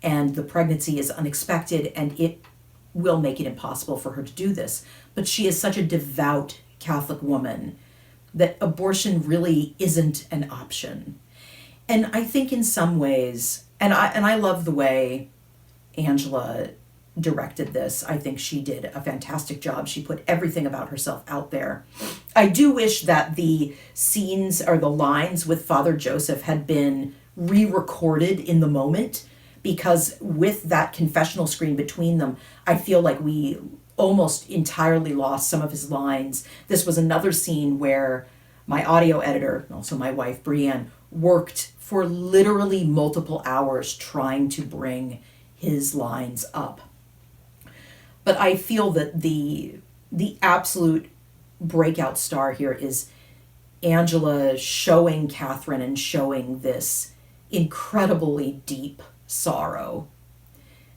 And the pregnancy is unexpected, and it will make it impossible for her to do this. But she is such a devout Catholic woman that abortion really isn't an option. And I think in some ways, and I love the way Angela directed this. I think she did a fantastic job. She put everything about herself out there. I do wish that the scenes or the lines with Father Joseph had been re-recorded in the moment, because with that confessional screen between them, I feel like we almost entirely lost some of his lines. This was another scene where my audio editor, also my wife Brienne, worked for literally multiple hours trying to bring his lines up. But I feel that the absolute breakout star here is Angela showing Catherine and showing this incredibly deep sorrow.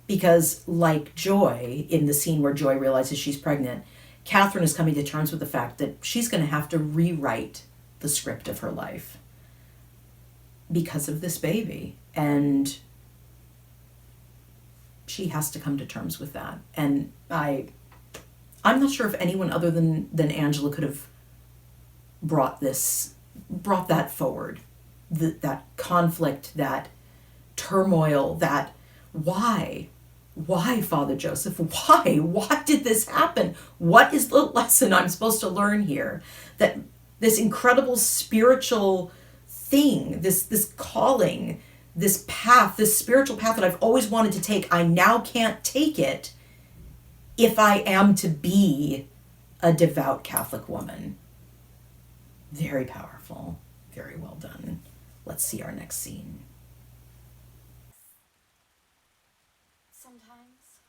Because like Joy, in the scene where Joy realizes she's pregnant, Catherine is coming to terms with the fact that she's going to have to rewrite the script of her life because of this baby. And she has to come to terms with that. And I'm not sure if anyone other than Angela could have brought that forward. That conflict, that turmoil, that why Father Joseph? Why did this happen? What is the lesson I'm supposed to learn here? That this incredible spiritual thing, this calling, this path, this spiritual path that I've always wanted to take, I now can't take it if I am to be a devout Catholic woman. Very powerful, very well done. Let's see our next scene. Sometimes.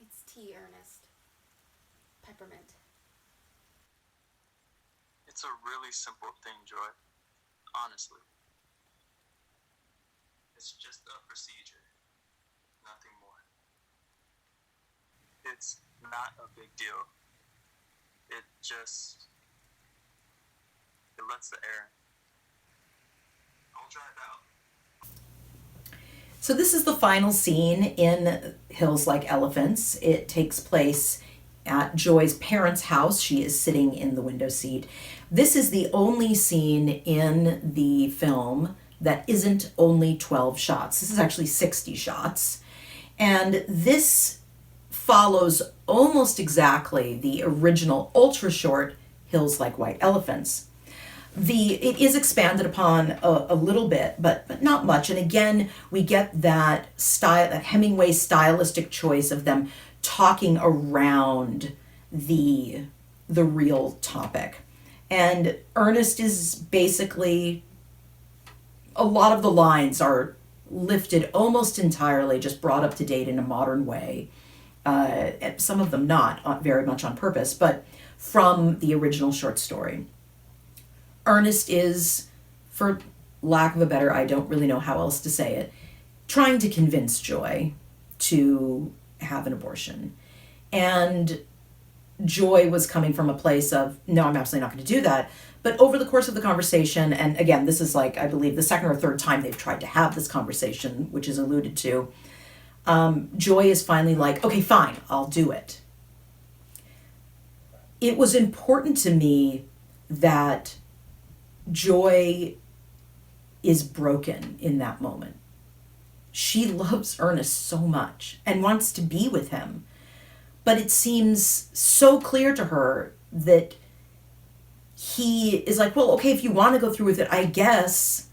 It's tea, Ernest. Peppermint. It's a really simple thing, Joy. Honestly. It's just a procedure. Nothing more. It's not a big deal. It lets the air in. I'll try it out. So this is the final scene in Hills Like Elephants. It takes place at Joy's parents' house. She is sitting in the window seat. This is the only scene in the film that isn't only 12 shots. This is actually 60 shots. And this follows almost exactly the original ultra short Hills Like White Elephants. It is expanded upon a little bit, but not much. And again, we get that style, that Hemingway stylistic choice of them talking around the real topic. And Ernest is basically, a lot of the lines are lifted almost entirely, just brought up to date in a modern way. Some of them not very much on purpose, but from the original short story. Ernest is, for lack of a better, I don't really know how else to say it, trying to convince Joy to have an abortion. And Joy was coming from a place of, no, I'm absolutely not going to do that. But over the course of the conversation, and again, this is like, I believe, the second or third time they've tried to have this conversation, which is alluded to, Joy is finally like, okay, fine, I'll do it. It was important to me that Joy is broken in that moment. She loves Ernest so much and wants to be with him. But it seems so clear to her that he is like, well, okay, if you want to go through with it, I guess.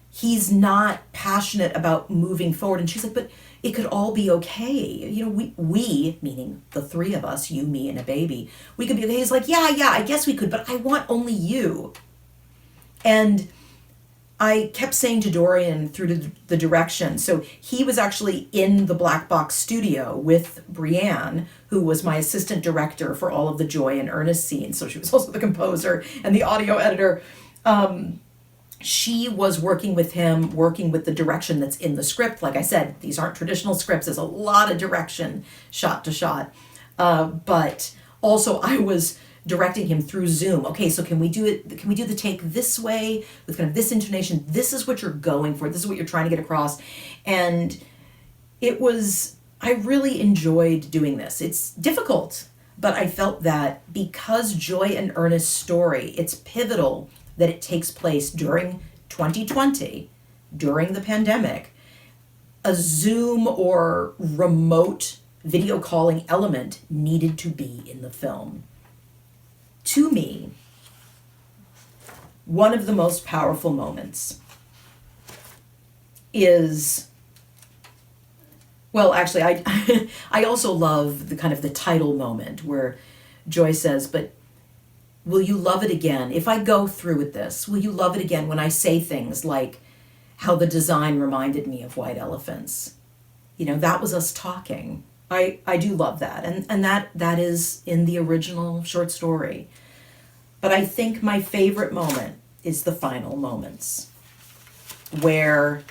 He's not passionate about moving forward. And she's like, but it could all be okay. You know, we, meaning the three of us, you, me, and a baby, we could be okay. He's like, yeah, I guess we could, but I want only you. And I kept saying to Dorian through the direction, so he was actually in the Black Box studio with Brienne, who was my assistant director for all of the Joy and Ernest scenes. So she was also the composer and the audio editor. She was working with him, working with the direction that's in the script. Like I said, these aren't traditional scripts. There's a lot of direction shot to shot. But also I was directing him through Zoom. Okay, so can we do it? Can we do the take this way with kind of this intonation? This is what you're going for. This is what you're trying to get across. And I really enjoyed doing this. It's difficult, but I felt that because Joy and Ernest's story, it's pivotal that it takes place during 2020, during the pandemic. A Zoom or remote video calling element needed to be in the film. To me, one of the most powerful moments is, well, actually, I also love the kind of the title moment where Joy says, but will you love it again? If I go through with this, will you love it again when I say things like how the design reminded me of white elephants? You know, that was us talking. I do love that. And that is in the original short story. But I think my favorite moment is the final moments where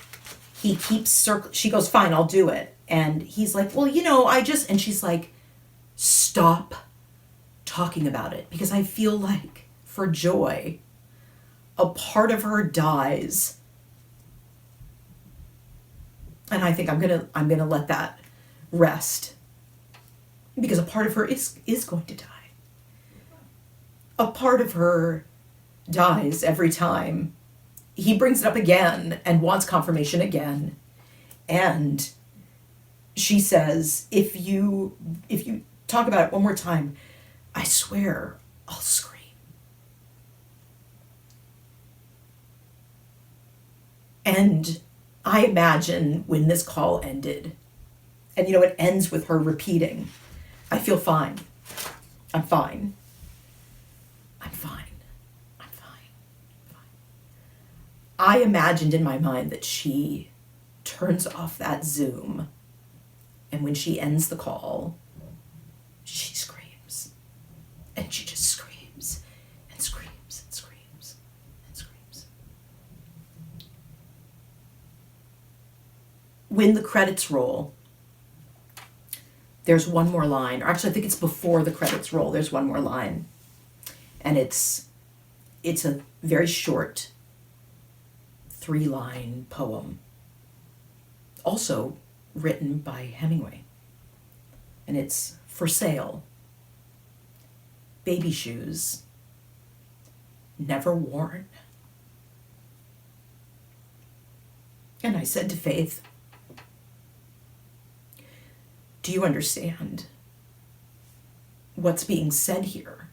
he keeps she goes, fine, I'll do it. And he's like, well, you know, and she's like, stop talking about it, because I feel like for Joy, a part of her dies. And I think I'm gonna let that rest, because a part of her is going to die. A part of her dies every time he brings it up again and wants confirmation again. And she says, if you talk about it one more time, I swear I'll scream. And I imagine when this call ended, and you know, it ends with her repeating, I feel fine. I'm fine. I'm fine. I'm fine. I'm fine. I imagined in my mind that she turns off that Zoom, and when she ends the call, she screams. And she just screams and screams and screams and screams. When the credits roll, there's one more line, or actually I think it's before the credits roll, there's one more line. And it's a very short 3-line poem, also written by Hemingway. And it's for sale. Baby shoes, never worn. And I said to Faith, do you understand what's being said here?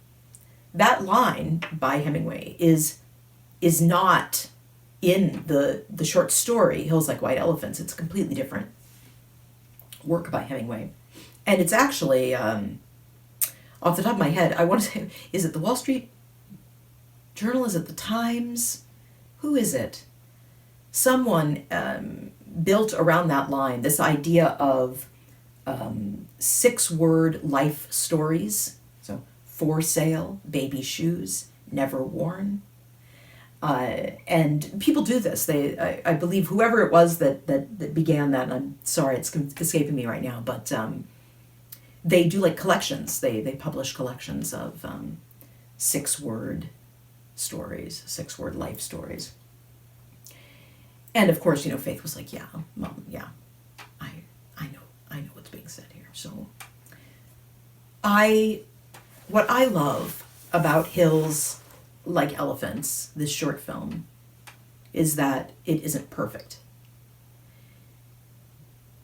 That line by Hemingway is not in the short story, Hills Like White Elephants. It's a completely different work by Hemingway. And it's actually, off the top of my head, I want to say, is it the Wall Street Journal? Is it the Times? Who is it? Someone built around that line this idea of 6-word life stories. So, for sale, baby shoes, never worn. And people do this. I believe whoever it was that began that, and I'm sorry, it's escaping me right now, but they do like collections. They publish collections of 6-word stories, 6-word life stories. And of course, you know, Faith was like, yeah, Mom, yeah, I know what's being said here. So what I love about Hills Like Elephants, this short film, is that it isn't perfect.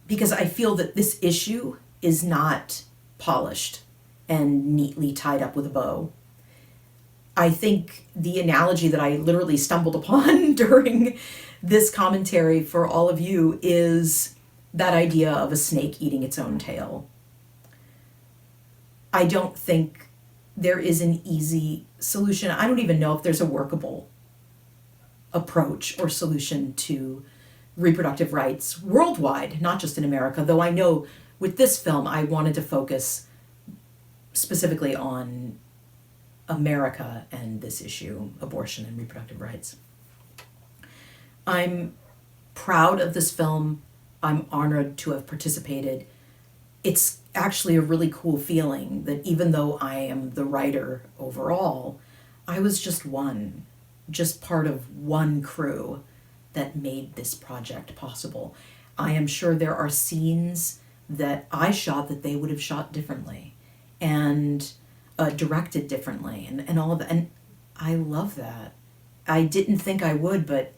Because I feel that this issue is not polished and neatly tied up with a bow. I think the analogy that I literally stumbled upon during this commentary for all of you is that idea of a snake eating its own tail. I don't think there is an easy solution. I don't even know if there's a workable approach or solution to reproductive rights worldwide, not just in America, though I know with this film I wanted to focus specifically on America and this issue, abortion and reproductive rights. I'm proud of this film. I'm honored to have participated. It's actually a really cool feeling that even though I am the writer overall, I was just part of one crew that made this project possible. I am sure there are scenes that I shot that they would have shot differently and directed differently and all of that. And I love that. I didn't think I would, but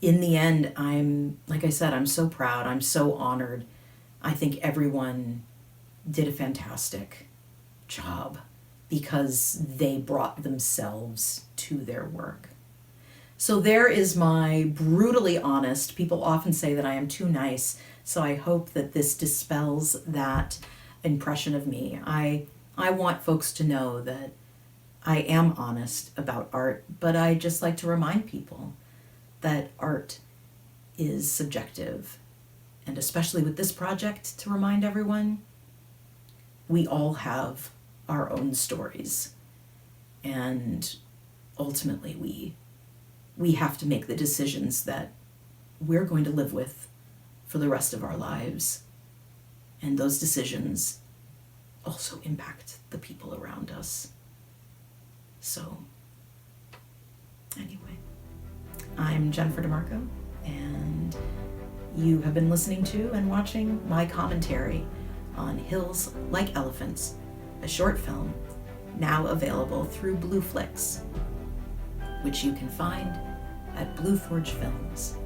in the end, like I said, I'm so proud. I'm so honored. I think everyone did a fantastic job because they brought themselves to their work. So there is my brutally honest. People often say that I am too nice, so I hope that this dispels that impression of me. I want folks to know that I am honest about art, but I just like to remind people that art is subjective. And especially with this project, to remind everyone, we all have our own stories. And ultimately, we have to make the decisions that we're going to live with for the rest of our lives. And those decisions also impact the people around us. So, anyway, I'm Jennifer DiMarco, and you have been listening to and watching my commentary on Hills Like Elephants, a short film now available through Blue Flicks, which you can find at Blue Forge Films.